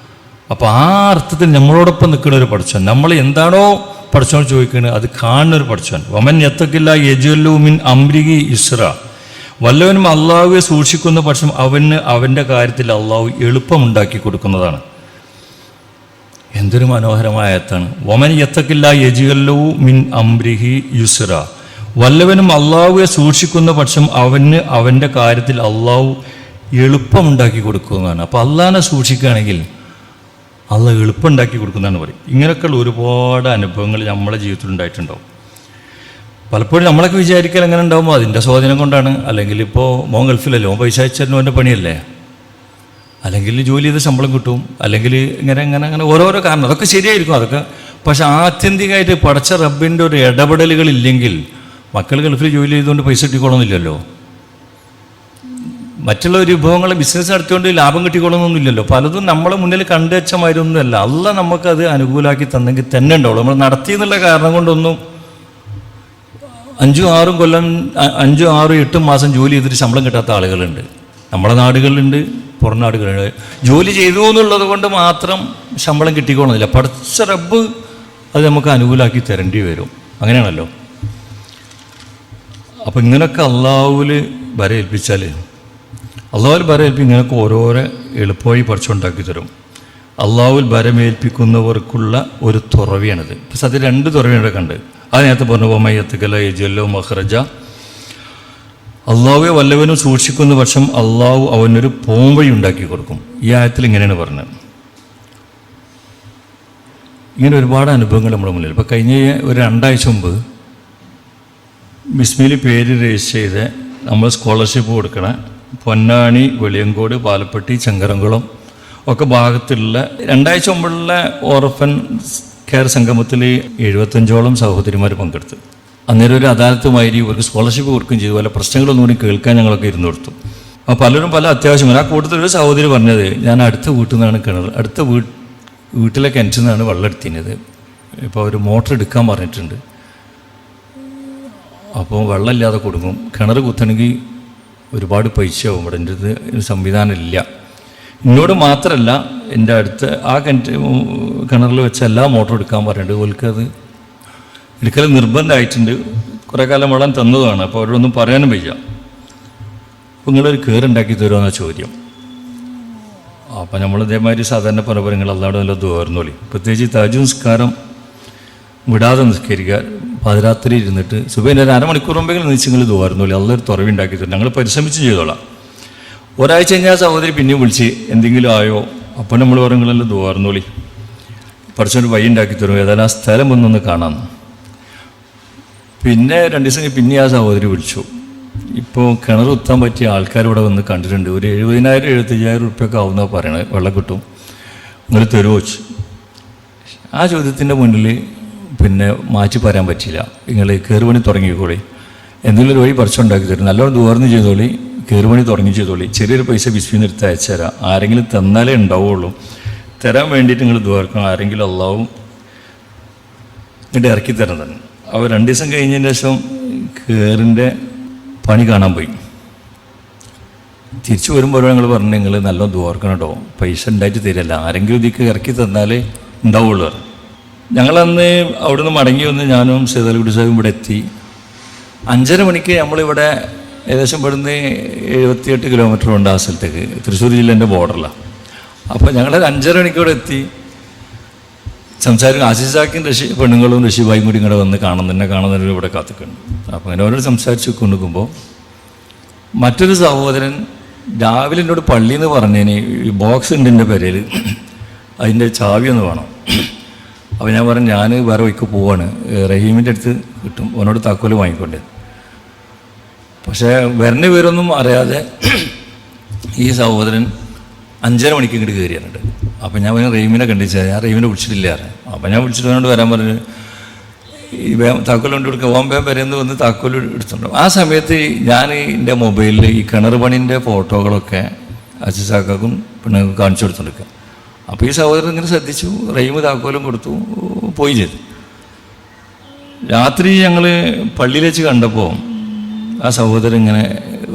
അപ്പോൾ ആ അർത്ഥത്തിൽ നമ്മളോടൊപ്പം നിൽക്കുന്ന ഒരു പടച്ചോൻ, നമ്മൾ എന്താണോ പടച്ചോൻ ചോദിക്കുന്നത് അത് കാണുന്നൊരു പടച്ചോൻ. വമൻ യത്തക്കില്ല യജല്ലു മിൻ അംരിഹി ഇസ്ര, വല്ലവനും അള്ളാഹുവെ സൂക്ഷിക്കുന്ന പക്ഷം അവന് അവൻ്റെ കാര്യത്തിൽ അള്ളാഹു എളുപ്പമുണ്ടാക്കി കൊടുക്കുന്നതാണ്. എന്തൊരു മനോഹരമായ ആയത്താണ്. വമൻ യത്തക്കില്ല യജല്ലു മിൻ അംരിഹി യുസ്ര, വല്ലവനും അള്ളാഹുവെ സൂക്ഷിക്കുന്ന പക്ഷം അവന് അവൻ്റെ കാര്യത്തിൽ അള്ളാഹു എളുപ്പമുണ്ടാക്കി കൊടുക്കുന്നതാണ്. അപ്പോൾ അള്ളാഹിനെ സൂക്ഷിക്കുകയാണെങ്കിൽ അള്ളാഹ് എളുപ്പമുണ്ടാക്കി കൊടുക്കുന്നതാണ് പറയും. ഇങ്ങനെയൊക്കെയുള്ള ഒരുപാട് അനുഭവങ്ങൾ നമ്മളെ ജീവിതത്തിൽ ഉണ്ടായിട്ടുണ്ടാവും. പലപ്പോഴും നമ്മളൊക്കെ വിചാരിക്കൽ എങ്ങനെ ഉണ്ടാകുമ്പോൾ അതിൻ്റെ സ്വാധീനം കൊണ്ടാണ്. അല്ലെങ്കിൽ ഇപ്പോൾ മോൻ ഗൾഫിലല്ലേ, മോൻ പൈസ അയച്ചു അവൻ്റെ പണിയല്ലേ, അല്ലെങ്കിൽ ജോലി ചെയ്ത് ശമ്പളം കിട്ടും, അല്ലെങ്കിൽ ഇങ്ങനെ ഓരോരോ കാരണം. അതൊക്കെ ശരിയായിരിക്കും അതൊക്കെ. പക്ഷെ ആത്യന്തികമായിട്ട് പടച്ച റബ്ബിൻ്റെ ഒരു ഇടപെടലുകളില്ലെങ്കിൽ മക്കൾ ഗൾഫിൽ ജോലി ചെയ്തുകൊണ്ട് പൈസ കിട്ടിക്കോളന്നില്ലല്ലോ. മറ്റുള്ള ഒരു വിഭവങ്ങളെ ബിസിനസ് നടത്തിക്കൊണ്ട് ലാഭം കിട്ടിക്കൊള്ളുന്നൊന്നുമില്ലല്ലോ. പലതും നമ്മളെ മുന്നിൽ കണ്ടുവച്ചമാരൊന്നുമല്ല. അല്ല നമുക്കത് അനുകൂലമാക്കി തന്നെങ്കിൽ തന്നെ ഉണ്ടാവുള്ളൂ. നമ്മൾ നടത്തി എന്നുള്ള കാരണം കൊണ്ടൊന്നും 5-6 കൊല്ലം 5-6-8 മാസം ജോലി ചെയ്തിട്ട് ശമ്പളം കിട്ടാത്ത ആളുകളുണ്ട്. നമ്മളെ നാടുകളിലുണ്ട്, പുറം നാടുകളുണ്ട്. ജോലി ചെയ്തു എന്നുള്ളത് കൊണ്ട് മാത്രം ശമ്പളം കിട്ടിക്കോളുന്നില്ല. പഠിച്ച റബ്ബ് അത് നമുക്ക് അനുകൂലമാക്കി തരേണ്ടി വരും. അങ്ങനെയാണല്ലോ. അപ്പം ഇങ്ങനെയൊക്കെ അള്ളാഹുവിൽ വരയേൽപ്പിച്ചാൽ, അള്ളാഹുവിൽ ബരമേൽപ്പിക്കും ഇങ്ങനെയൊക്കെ ഓരോരോ എളുപ്പമായി പഠിച്ചുണ്ടാക്കി തരും. അള്ളാഹുവിൽ ബരമേൽപ്പിക്കുന്നവർക്കുള്ള ഒരു തുറവിയാണിത്. ഇപ്പം സത്യം 2 തുറവിയുടെ കണ്ട് അതിനകത്ത് പറഞ്ഞു മയ്യത്തുകല യജല്ലോ മഹ്റജ, അള്ളാഹുവെ വല്ലവനും സൂക്ഷിക്കുന്ന പക്ഷം അള്ളാഹു അവനൊരു പോംവഴി ഉണ്ടാക്കി കൊടുക്കും. ഈ ആയത്തിൽ ഇങ്ങനെയാണ് പറഞ്ഞത്. ഇങ്ങനെ ഒരുപാട് അനുഭവങ്ങൾ നമ്മുടെ മുന്നിൽ. ഇപ്പം കഴിഞ്ഞ ഒരു 2 ആഴ്ച മുമ്പ് ബിസ്മിയിൽ പേര് രജിസ്റ്റർ ചെയ്ത് നമ്മൾ സ്കോളർഷിപ്പ് കൊടുക്കണ പൊന്നാനി, വെളിയങ്കോട്, പാലപ്പെട്ടി, ചങ്കരംകുളം ഒക്കെ ഭാഗത്തുള്ള 2 ആഴ്ച മുമ്പുള്ള ഓർഫൻ കെയർ സംഗമത്തിൽ 75ഓളം സഹോദരിമാർ പങ്കെടുത്തു. അന്നേരം ഒരു അദാലത്തുമാതിരി ഇവർക്ക് സ്കോളർഷിപ്പ് കൊടുക്കുകയും ചെയ്തു. പല പ്രശ്നങ്ങളൊന്നും കൂടി കേൾക്കാൻ ഞങ്ങളൊക്കെ ഇരുന്ന് കൊടുത്തു. അപ്പോൾ പലരും പല അത്യാവശ്യങ്ങൾ. ആ കൂട്ടത്തിലൊരു സഹോദരി പറഞ്ഞത്, ഞാൻ അടുത്ത വീട്ടിൽ നിന്നാണ് അടുത്ത വീട്ടിലെ കിണറ്റിൽ നിന്നാണ് വെള്ളം എടുത്തിരുന്നത്. ഇപ്പോൾ ഒരു മോട്ടർ എടുക്കാൻ പറഞ്ഞിട്ടുണ്ട്. അപ്പോൾ വെള്ളമില്ലാതെ കൊടുക്കും. കിണർ കുത്തണമെങ്കിൽ ഒരുപാട് പൈസയാവും. ഇവിടെ എൻ്റെ അടുത്ത് സംവിധാനം ഇല്ല. എന്നോട് മാത്രമല്ല, എൻ്റെ അടുത്ത് ആ കിണറിൽ വെച്ച എല്ലാ മോട്ടറും എടുക്കാൻ പറഞ്ഞിട്ടുണ്ട്. ഓൽക്കത് എടുക്കൽ നിർബന്ധമായിട്ടുണ്ട്. കുറേ കാലം വെള്ളം തന്നതാണ്. അപ്പോൾ അവരോടൊന്നും പറയാനും വയ്യ. അപ്പോൾ നിങ്ങളൊരു കയറുണ്ടാക്കി തരുമെന്ന ചോദ്യം. അപ്പം നമ്മൾ ഇതേമാതിരി സാധാരണ പറഞ്ഞപ്പോൾ നിങ്ങൾ അല്ലാതെ നല്ല ദുആർന്നോളി. പ്രത്യേകിച്ച് താജ് നിസ്കാരം വിടാതെ നിസ്കരിക്കുക. പാതിരാത്രി ഇരുന്നിട്ട് സുബൈൻ്റെ ഒരു അരമണിക്കൂർ മുമ്പെങ്കിലും നിങ്ങൾ ദുആർന്നോളി. അല്ലൊരു തുറവുണ്ടാക്കി തരും. ഞങ്ങൾ പരിശ്രമിച്ച് ചെയ്തോളാം. ഒരാഴ്ച കഴിഞ്ഞാൽ സഹോദരി പിന്നെയും വിളിച്ച് എന്തെങ്കിലും ആയോ അപ്പോൾ നമ്മൾ പറയുന്നതെല്ലാം ദുആർന്നോളി, പഠിച്ചൊരു വഴി ഉണ്ടാക്കി തരും, ഏതായാലും ആ സ്ഥലം ഒന്നൊന്ന് കാണാം. പിന്നെ 2 ദിവസം പിന്നെ ആ സഹോദരി വിളിച്ചു, ഇപ്പോൾ കിണർ കുത്താൻ പറ്റിയ ആൾക്കാരിവിടെ വന്ന് കണ്ടിട്ടുണ്ട്, ഒരു 70,000-75,000 റുപ്യൊക്കെ ആവുന്ന പറയണത്, വെള്ളം കിട്ടും, നിങ്ങൾ തരുമോ വെച്ച്. ആ ചോദ്യത്തിൻ്റെ മുന്നിൽ പിന്നെ മാറ്റി പറയാൻ പറ്റില്ല. നിങ്ങൾ കയറുപണി തുടങ്ങിക്കോളി, എന്തെങ്കിലും ഒരു വഴി പറിച്ചുണ്ടാക്കി തരും, നല്ലോണം ദുആർന്ന് ചെയ്തോളി, കയറുപണി തുടങ്ങി ചെയ്തോളി, ചെറിയൊരു പൈസ ബിസ്മിന്ന് എടുത്ത് അയച്ചു തരാം, ആരെങ്കിലും തന്നാലേ ഉണ്ടാവുള്ളൂ, തരാൻ വേണ്ടിയിട്ട് നിങ്ങൾ ദുആർക്കണം, ആരെങ്കിലും അള്ളാഹു എന്നിട്ട് ഇറക്കി തരണം തന്നെ. അവർ 2 ദിവസം കഴിഞ്ഞതിന് ശേഷം കയറിൻ്റെ പണി കാണാൻ പോയി. തിരിച്ചു വരുമ്പോൾ ഞങ്ങൾ പറഞ്ഞു, നിങ്ങൾ നല്ല ദുആർക്കണം കേട്ടോ, പൈസ ഉണ്ടായിട്ട് തരില്ല, ആരെങ്കിലും ഇതിക്ക് ഇറക്കി തന്നാലേ ഉണ്ടാവുള്ളൂ. ഞങ്ങളന്ന് അവിടുന്ന് മടങ്ങി വന്ന് ഞാനും സേതാൽകുട്ടി സാഹിബും ഇവിടെ എത്തി. 5:30 മണിക്ക് നമ്മളിവിടെ ഏകദേശം ഇവിടുന്ന് 78 കിലോമീറ്റർ ഉണ്ട് ആ സ്ഥലത്തേക്ക്, തൃശ്ശൂർ ജില്ലേൻ്റെ ബോർഡറിലാണ്. അപ്പോൾ ഞങ്ങൾ 5:30 മണിക്ക് ഇവിടെ എത്തി സംസാരിക്കും. ആസിസാക്കും പെണ്ണുങ്ങളും റഷീബായും കൂടി ഇങ്ങോട്ട് വന്ന് കാണുന്നതിന് ഇവിടെ കാത്തിക്കുന്നുണ്ട്. അപ്പോൾ അങ്ങനെ അവരോട് സംസാരിച്ച് കൊണ്ടുപോകുമ്പോൾ മറ്റൊരു സഹോദരൻ രാവിലെ എന്നോട് പള്ളിയിൽ നിന്ന് പറഞ്ഞേന് ഈ ബോക്സ് ഉണ്ട് എൻ്റെ പേരിൽ, അതിൻ്റെ ചാവി ഒന്ന് വേണം. അപ്പോൾ ഞാൻ പറഞ്ഞു, ഞാൻ വേറെ വഴിക്ക് പോവാണ്, റഹീമിൻ്റെ അടുത്ത് കിട്ടും, അവനോട് താക്കോല് വാങ്ങിക്കൊണ്ട്. പക്ഷേ വരുന്ന പേരൊന്നും അറിയാതെ ഈ സഹോദരൻ 5:30 മണിക്ക് ഇങ്ങോട്ട് കയറിയാറുണ്ട്. അപ്പോൾ ഞാൻ റഹീമിനെ കണ്ടിച്ചാൽ ഞാൻ റഹീമിനെ വിളിച്ചിട്ടില്ല. അപ്പോൾ ഞാൻ വിളിച്ചിട്ട് അവനോട് വരാൻ പറഞ്ഞു, ഈ താക്കോൽ കൊണ്ട് കൊടുക്കുക, ഓമ്പേം വരെയെന്ന് വന്ന് താക്കോൽ എടുത്തിട്ടുണ്ടാവും. ആ സമയത്ത് ഞാൻ എൻ്റെ മൊബൈലിൽ ഈ കിണർ പണിൻ്റെ ഫോട്ടോകളൊക്കെ അസിസാക്കും പെണ്ണുങ്ങൾക്ക് കാണിച്ചു കൊടുത്തുകൊടുക്കുക. അപ്പോൾ ഈ സഹോദരൻ ഇങ്ങനെ ശ്രദ്ധിച്ചു, റഹീം താക്കോലും കൊടുത്തു, പോയി ചെയ്തു. രാത്രി ഞങ്ങൾ പള്ളിയിൽ വെച്ച് കണ്ടപ്പോൾ ആ സഹോദരൻ ഇങ്ങനെ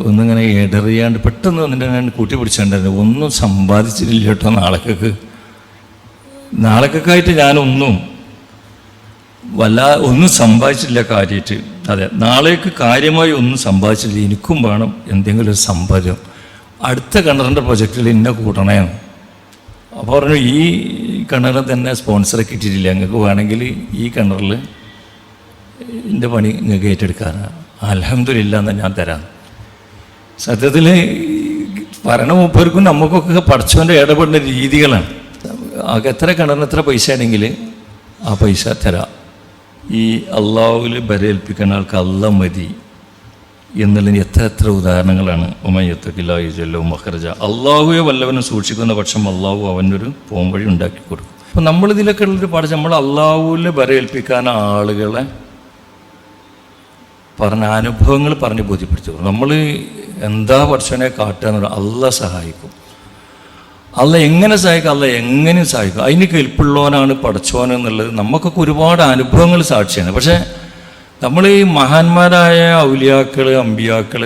ഒന്നിങ്ങനെ ഇടറിയാണ്ട് പെട്ടെന്ന് വന്നിട്ട് ഞാൻ കൂട്ടി പിടിച്ചിട്ടുണ്ടായിരുന്നു, ഒന്നും സമ്പാദിച്ചിട്ടില്ല കേട്ടോ, നാളേക്കൊക്കെയായിട്ട് ഞാനൊന്നും ഒന്നും സമ്പാദിച്ചിട്ടില്ല കാര്യമായിട്ട്. അതെ, നാളേക്ക് കാര്യമായി ഒന്നും സമ്പാദിച്ചിട്ടില്ല, എനിക്കും വേണം എന്തെങ്കിലും ഒരു സമ്പാദ്യം, അടുത്ത കിണറിൻ്റെ പ്രൊജക്റ്റിൽ എന്നെ കൂട്ടണേ. അപ്പോൾ പറഞ്ഞു, ഈ കിണറിൽ തന്നെ സ്പോൺസറൊക്കെ ഇട്ടിട്ടില്ല, നിങ്ങൾക്ക് വേണമെങ്കിൽ ഈ കിണറിൽ എൻ്റെ പണി നിങ്ങൾക്ക് ഏറ്റെടുക്കാനാണ്. അൽഹംദുലില്ലാ എന്നാൽ ഞാൻ തരാം. സത്യത്തിൽ ഭരണ മൂപ്പർക്കും നമുക്കൊക്കെ പഠിച്ചവൻ്റെ ഇടപെടുന്ന രീതികളാണ്. എത്ര കിണറിന് എത്ര പൈസ ആണെങ്കിൽ ആ പൈസ തരാം. ഈ അള്ളാഹുവിൽ ബരേൽപ്പിക്കുന്ന ആൾക്ക് അള്ളാഹ് മതി എന്നുള്ളതിന് എത്ര ഉദാഹരണങ്ങളാണ്. ഉമയത്തക്കില്ലാഹു മഖറജ, അള്ളാഹുവെ വല്ലവനും സൂക്ഷിക്കുന്ന പക്ഷം അള്ളാഹു അവനൊരു പോംവഴി ഉണ്ടാക്കി കൊടുക്കും. അപ്പോൾ നമ്മളിതിലൊക്കെ ഉള്ളൊരു പാഠം, നമ്മൾ അള്ളാഹുവിൽ ബരേൽപ്പിക്കാൻ ആളുകളെ പറഞ്ഞ അനുഭവങ്ങൾ പറഞ്ഞ് ബോധ്യപ്പെടുത്തി. നമ്മൾ എന്താ പഠിച്ചവനെ കാട്ടുക എന്ന് പറഞ്ഞാൽ അള്ളാഹ് സഹായിക്കും. അള്ളാഹ് എങ്ങനെ സഹായിക്കും, അള്ളാഹ് എങ്ങനെയും സഹായിക്കും. അതിന് കെൽപ്പുള്ളവനാണ് പഠിച്ചവൻ എന്നുള്ളത് നമുക്കൊക്കെ ഒരുപാട് അനുഭവങ്ങൾ സാക്ഷിയാണ്. പക്ഷേ നമ്മൾ ഈ മഹാന്മാരായ ഔലിയാക്കൾ, അമ്പിയാക്കൾ,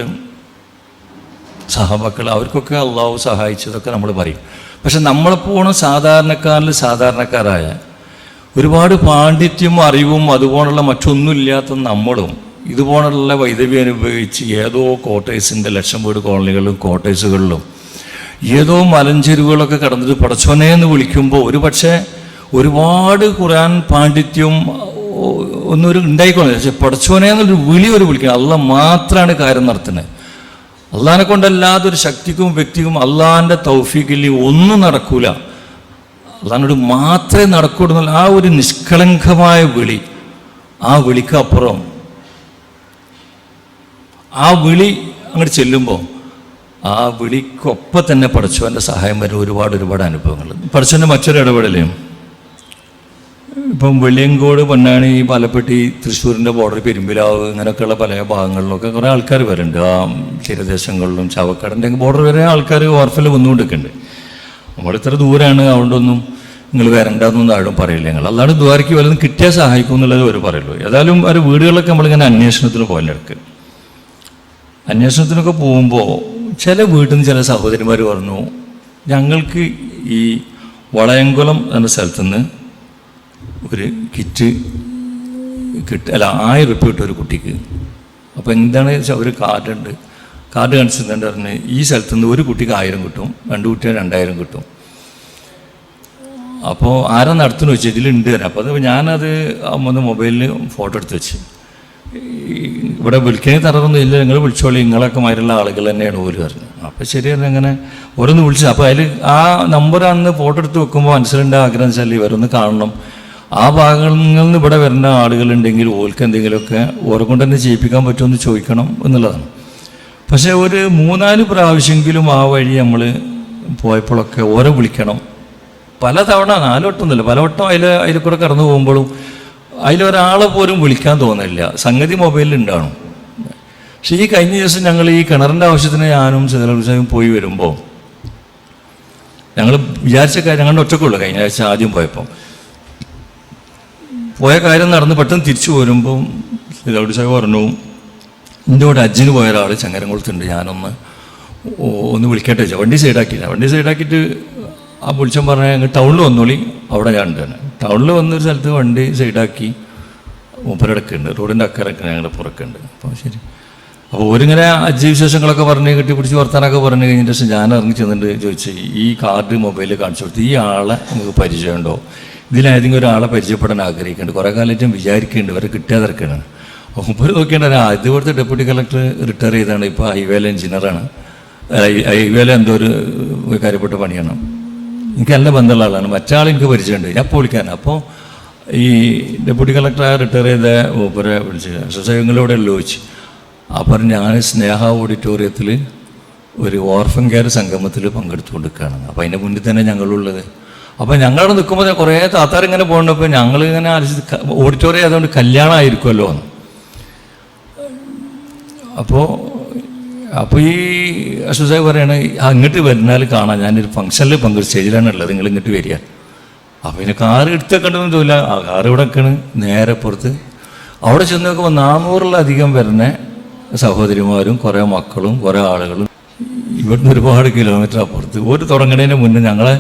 സഹാബാക്കൾ, അവർക്കൊക്കെ അള്ളാഹു സഹായിച്ചതൊക്കെ നമ്മൾ പറയും. പക്ഷെ നമ്മളെപ്പോഴും സാധാരണക്കാരായ ഒരുപാട് പാണ്ഡിത്യവും അറിവും അതുപോലുള്ള മറ്റൊന്നുമില്ലാത്ത നമ്മളും ഇതുപോലുള്ള വൈദവ്യം അനുഭവിച്ച് ഏതോ കോട്ടേഴ്സിൻ്റെ 1,00,000 വീട് കോളനികളിലും കോട്ടേഴ്സുകളിലും ഏതോ മലഞ്ചെരുവുകളൊക്കെ കടന്നിട്ട് പടച്ചോനെ എന്ന് വിളിക്കുമ്പോൾ ഒരു പക്ഷേ ഒരുപാട് ഖുർആൻ പാണ്ഡിത്യവും ഒന്നൊരു ഉണ്ടായിക്കോളെ, പക്ഷെ പടച്ചോനെ എന്നൊരു വിളി ഒരു വിളിക്കണം. അള്ളാഹ് മാത്രമാണ് കാര്യം നടത്തുന്നത്. അള്ളാഹിനെ കൊണ്ടല്ലാതെ ഒരു ശക്തിക്കും വ്യക്തിക്കും അള്ളാഹിൻ്റെ തൗഫീഖിൽ ഒന്നും നടക്കൂല. അള്ളാഹിനോട് മാത്രമേ നടക്കൂടുന്നുള്ള ആ ഒരു നിഷ്കളങ്കമായ വിളി, ആ വിളിക്കപ്പുറം ആ വിളി അങ്ങോട്ട് ചെല്ലുമ്പോൾ ആ വിളിക്കൊപ്പം തന്നെ പടച്ചവൻ്റെ സഹായം വരും. ഒരുപാട് അനുഭവങ്ങൾ. പടച്ചവൻ്റെ മറ്റൊരു ഇടപെടലും ഇപ്പം വെള്ളിയങ്കോട്, പൊന്നാനി, പാലപ്പെട്ടി, തൃശ്ശൂരിൻ്റെ ബോർഡർ, പെരുമ്പിലാവ്, ഇങ്ങനെയൊക്കെയുള്ള പല ഭാഗങ്ങളിലൊക്കെ കുറേ ആൾക്കാർ വരുന്നുണ്ട്. ആ തീരദേശങ്ങളിലും ചാവക്കാടിൻ്റെ ബോർഡർ വരെ ആൾക്കാർ ഓർഫിൽ വന്നുകൊണ്ടിരിക്കുന്നുണ്ട്. നമ്മളിത്ര ദൂരമാണ്, അതുകൊണ്ടൊന്നും നിങ്ങൾ വരണ്ടെന്നൊന്നും ആരും പറയില്ല. ഞങ്ങൾ അല്ലാണ്ട് ദ്വാരയ്ക്ക് വല്ലതും കിട്ടിയാൽ സഹായിക്കും എന്നുള്ളത് അവർ പറയുള്ളൂ. ഏതായാലും ഒരു വീടുകളൊക്കെ നമ്മളിങ്ങനെ അന്വേഷണത്തിന് പോകാനെടുക്ക്. അന്വേഷണത്തിനൊക്കെ പോകുമ്പോൾ ചില വീട്ടിൽ നിന്ന് ചില സഹോദരിമാർ പറഞ്ഞു, ഞങ്ങൾക്ക് ഈ വളയംകുളം എന്ന സ്ഥലത്തുനിന്ന് ഒരു കിറ്റ് 1000 രൂപ കിട്ടും ഒരു കുട്ടിക്ക്. അപ്പോൾ എന്താണ് വെച്ചാൽ ഒരു കാർഡ് കാണിച്ചിട്ടുണ്ട്. പറഞ്ഞ് ഈ സ്ഥലത്തുനിന്ന് ഒരു കുട്ടിക്ക് 1000 കിട്ടും, 2 കുട്ടികൾ 2000 കിട്ടും. അപ്പോൾ ആരാ നടത്തുന്നു വെച്ചാൽ ഇതിലുണ്ട് തരാം. അപ്പോൾ ഞാനത് മൊബൈലിൽ ഫോട്ടോ എടുത്ത് വെച്ച് ഇവിടെ വിളിക്കണേ തറൊന്നും ഇല്ല, നിങ്ങൾ വിളിച്ചോളി, നിങ്ങളൊക്കെ മാരുള്ള ആളുകൾ തന്നെയാണ് ഓല് പറഞ്ഞു. അപ്പോൾ ശരിയാണ്, അങ്ങനെ ഓരോന്ന് വിളിച്ചു. അപ്പോൾ അതിൽ ആ നമ്പറാണെന്ന് ഫോട്ടോ എടുത്ത് വെക്കുമ്പോൾ മനസ്സിലുണ്ട് ആഗ്രഹം വെച്ചാൽ ഇവരൊന്ന് കാണണം, ആ ഭാഗങ്ങളിൽ നിന്ന് ഇവിടെ വരുന്ന ആളുകളുണ്ടെങ്കിൽ ഓൽക്ക് എന്തെങ്കിലുമൊക്കെ ഓരെ കൊണ്ട് തന്നെ ചെയ്യിപ്പിക്കാൻ പറ്റുമെന്ന് ചോദിക്കണം എന്നുള്ളതാണ്. പക്ഷേ ഒരു 3-4 പ്രാവശ്യമെങ്കിലും ആ വഴി നമ്മൾ പോയപ്പോഴൊക്കെ ഓരോ വിളിക്കണം. പലതവണ 4 വട്ടമൊന്നുമില്ല, പലവട്ടം അതിൽ കൂടെ കടന്നു പോകുമ്പോഴും അതിലൊരാളെ പോലും വിളിക്കാൻ തോന്നില്ല. സംഗതി മൊബൈലിൽ ഉണ്ടാണ്. പക്ഷേ ഈ കഴിഞ്ഞ ദിവസം ഞങ്ങൾ ഈ കിണറിൻ്റെ ആവശ്യത്തിന് ഞാനും സിദ്ദീഖ് പോയി വരുമ്പോൾ ഞങ്ങൾ വിചാരിച്ച കാര്യം ഞങ്ങളുടെ ഒറ്റക്കുള്ളൂ. കഴിഞ്ഞ ആഴ്ച ആദ്യം പോയ കാര്യം നടന്ന് പെട്ടെന്ന് തിരിച്ചു പോരുമ്പോൾ സിദ്ദീഖ് പറഞ്ഞു, എൻ്റെ കൂടെ ഹജ്ജിന് പോയ ഒരാൾ ചങ്ങരംകുളത്തുണ്ട്, ഒന്ന് വിളിക്കട്ടെ വെച്ചാൽ. വണ്ടി സൈഡാക്കിയിട്ട് ആ വിളിച്ചം പറഞ്ഞാൽ ഞങ്ങൾ ടൗണിൽ വന്നോളി, അവിടെ ഞാൻ ഉണ്ട് തന്നെ. ടൗണിൽ വന്നൊരു സ്ഥലത്ത് വണ്ടി സൈഡാക്കി മൂപ്പരടക്കുണ്ട്, റോഡിൻ്റെ അക്കരൊക്കെ ഞങ്ങളുടെ പുറക്കുണ്ട്. അപ്പോൾ ശരി, അപ്പോൾ ഓരിങ്ങനെ ഹജ്ജ് വിശേഷങ്ങളൊക്കെ പറഞ്ഞ് കെട്ടിപ്പിടിച്ച് വർത്താനൊക്കെ പറഞ്ഞു കഴിഞ്ഞിട്ട് ശേഷം ഞാൻ ഇറങ്ങി ചെന്നിട്ട് ചോദിച്ചു, ഈ കാർഡ് മൊബൈലിൽ കാണിച്ചു കൊടുത്ത്, ഈ ആളെ നിങ്ങൾക്ക് പരിചയമുണ്ടോ, ഇതിലേതെങ്കിലും ഒരാളെ പരിചയപ്പെടാൻ ആഗ്രഹിക്കുന്നുണ്ട്, കുറേ കാലമായിട്ടും വിചാരിക്കുന്നുണ്ട്, വരെ കിട്ടാതിരക്കാണ്. മൂപ്പർ നോക്കിയിട്ട് ഇതുപോലത്തെ ഡെപ്യൂട്ടി കളക്ടർ റിട്ടയർ ചെയ്താണ്, ഇപ്പോൾ ഹൈവേയിലെ എഞ്ചിനീയറാണ്, ഹൈവേയിലെ എന്തോ ഒരു കാര്യപ്പെട്ട പണിയാണ്, എനിക്ക് നല്ല ബന്ധമുള്ള ആളാണ്, മറ്റാൾ എനിക്ക് പരിചയമുണ്ട്, ഞാൻ അപ്പോൾ വിളിക്കാൻ. അപ്പോൾ ഈ ഡെപ്യൂട്ടി കളക്ടർ റിട്ടയർ ചെയ്ത മൂപ്പരെ വിളിച്ച് അസോസിയേഷനിലൂടെ ചോദിച്ചു. അപ്പം ഞാൻ സ്നേഹ ഓഡിറ്റോറിയത്തിൽ ഒരു ഓർഫൻ കെയർ സംഗമത്തിൽ പങ്കെടുത്തുകൊണ്ടിരിക്കുകയാണ്. അപ്പോൾ അതിൻ്റെ മുന്നിൽ തന്നെ ഞങ്ങളുള്ളത്. അപ്പോൾ ഞങ്ങളവിടെ നിൽക്കുമ്പോൾ കുറേ താത്താരിങ്ങനെ പോകണ്ടപ്പോൾ ഞങ്ങളിങ്ങനെ ഓഡിറ്റോറിയം ആയതുകൊണ്ട് കല്യാണം ആയിരിക്കുമല്ലോ എന്ന്. അപ്പോൾ ഈ അശോസായി പറയണ അങ്ങോട്ട് വരുന്നാൽ കാണാം, ഞാനൊരു ഫംഗ്ഷനിൽ സ്റ്റേജിലാണ് ഉള്ളത്, നിങ്ങൾ ഇങ്ങോട്ട് വരിക. അപ്പോൾ പിന്നെ കാറ് എടുത്തൊക്കെ ഉണ്ടെന്ന് തോന്നില്ല, ആ കാറ് ഇവിടെ ഒക്കെയാണ് നേരെ പുറത്ത്. അവിടെ ചെന്ന് നോക്കുമ്പോൾ 400-ലധികം വരുന്ന സഹോദരിമാരും കുറേ മക്കളും കുറേ ആളുകളും ഇവിടുന്ന് ഒരുപാട് കിലോമീറ്റർ അപ്പുറത്ത്. ഒരു തുടങ്ങുന്നതിന് മുന്നേ ഞങ്ങളെ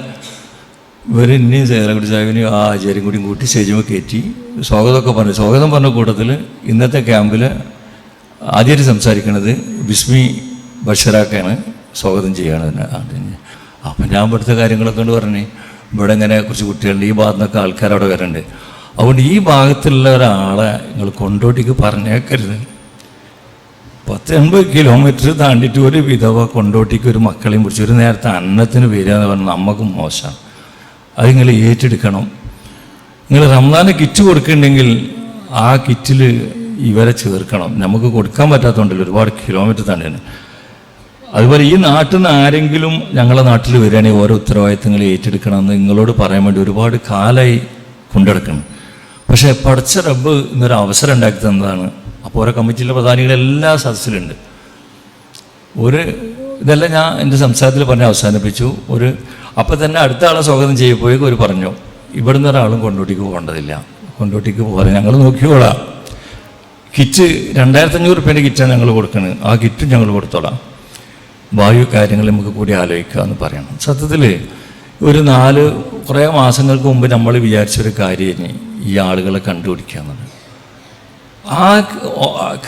ഇന്നേയും സേലക്കുടി സാഹിബിനെയും ആ ആചാര്യം കൂടിയും കൂട്ടി സ്റ്റേജിൽ കയറ്റി സ്വാഗതമൊക്കെ പറഞ്ഞു. സ്വാഗതം പറഞ്ഞ കൂട്ടത്തിൽ ഇന്നത്തെ ക്യാമ്പിൽ ആദ്യമായിട്ട് സംസാരിക്കുന്നത് ബിസ്മി ബഷറാക്കാണ്, സ്വാഗതം ചെയ്യാണ് തന്നെ. അപ്പം ഞാൻ ഇവിടുത്തെ കാര്യങ്ങളൊക്കെ കൊണ്ട് പറഞ്ഞ് ഇവിടെ ഇങ്ങനെ കുറച്ച് കുട്ടികളുണ്ട്, ഈ ഭാഗത്തു നിന്നൊക്കെ ആൾക്കാർ അവിടെ വരണ്ട്, അതുകൊണ്ട് ഈ ഭാഗത്തുള്ള ഒരാളെ നിങ്ങൾ കൊണ്ടോട്ടിക്ക് പറഞ്ഞേക്കരുത്. 80 കിലോമീറ്റർ താണ്ടിയിട്ട് ഒരു വിധവ കൊണ്ടോട്ടിക്ക് ഒരു മക്കളെയും പിടിച്ച് ഒരു നേരത്തെ അന്നത്തിന് വരിക എന്ന് പറഞ്ഞാൽ നമുക്ക് മോശമാണ്. അത് നിങ്ങൾ ഏറ്റെടുക്കണം. നിങ്ങൾ റംസാന് കിറ്റ് കൊടുക്കുന്നുണ്ടെങ്കിൽ ആ കിറ്റിൽ ഇവരെ ചേർക്കണം. നമുക്ക് കൊടുക്കാൻ പറ്റാത്തതുകൊണ്ടല്ലോ, ഒരുപാട് കിലോമീറ്റർ തന്നെയാണ്. അതുപോലെ ഈ നാട്ടിൽ നിന്ന് ആരെങ്കിലും ഞങ്ങളുടെ നാട്ടിൽ വരികയാണെങ്കിൽ ഓരോ ഉത്തരവാദിത്തങ്ങൾ ഏറ്റെടുക്കണമെന്ന് നിങ്ങളോട് പറയാൻ വേണ്ടി ഒരുപാട് കാലമായി കൊണ്ടെടുക്കണം. പക്ഷേ പടച്ച റബ്ബ് ഇന്നൊരു അവസരം ഉണ്ടാക്കി തന്നതാണ്. അപ്പോൾ ഓരോ കമ്മിറ്റിയിലെ പ്രധാനികളെല്ലാ സദസ്സിലുണ്ട്. ഇതെല്ലാം ഞാൻ എൻ്റെ സംസാരത്തിൽ പറഞ്ഞ് അവസാനിപ്പിച്ചു. അപ്പം തന്നെ അടുത്ത ആളെ സ്വാഗതം ചെയ്യപ്പോഴേക്കും ഒരു പറഞ്ഞു, ഇവിടുന്ന് ഒരാളും കൊണ്ടോട്ടിക്ക് പോകേണ്ടതില്ല, കൊണ്ടോട്ടിക്ക് പോകാൻ ഞങ്ങൾ നോക്കിക്കോളാം. കിറ്റ് 2500 രൂപേൻ്റെ കിറ്റാണ് ഞങ്ങൾ കൊടുക്കുന്നത്, ആ കിറ്റും ഞങ്ങൾ കൊടുത്തോളാം, വായു കാര്യങ്ങൾ നമുക്ക് കൂടി ആലോചിക്കുക എന്ന് പറയണം. സത്യത്തിൽ കുറേ മാസങ്ങൾക്ക് മുമ്പ് നമ്മൾ വിചാരിച്ചൊരു കാര്യം ഈ ആളുകളെ കണ്ടുപിടിക്കുക എന്നുള്ളത്. ആ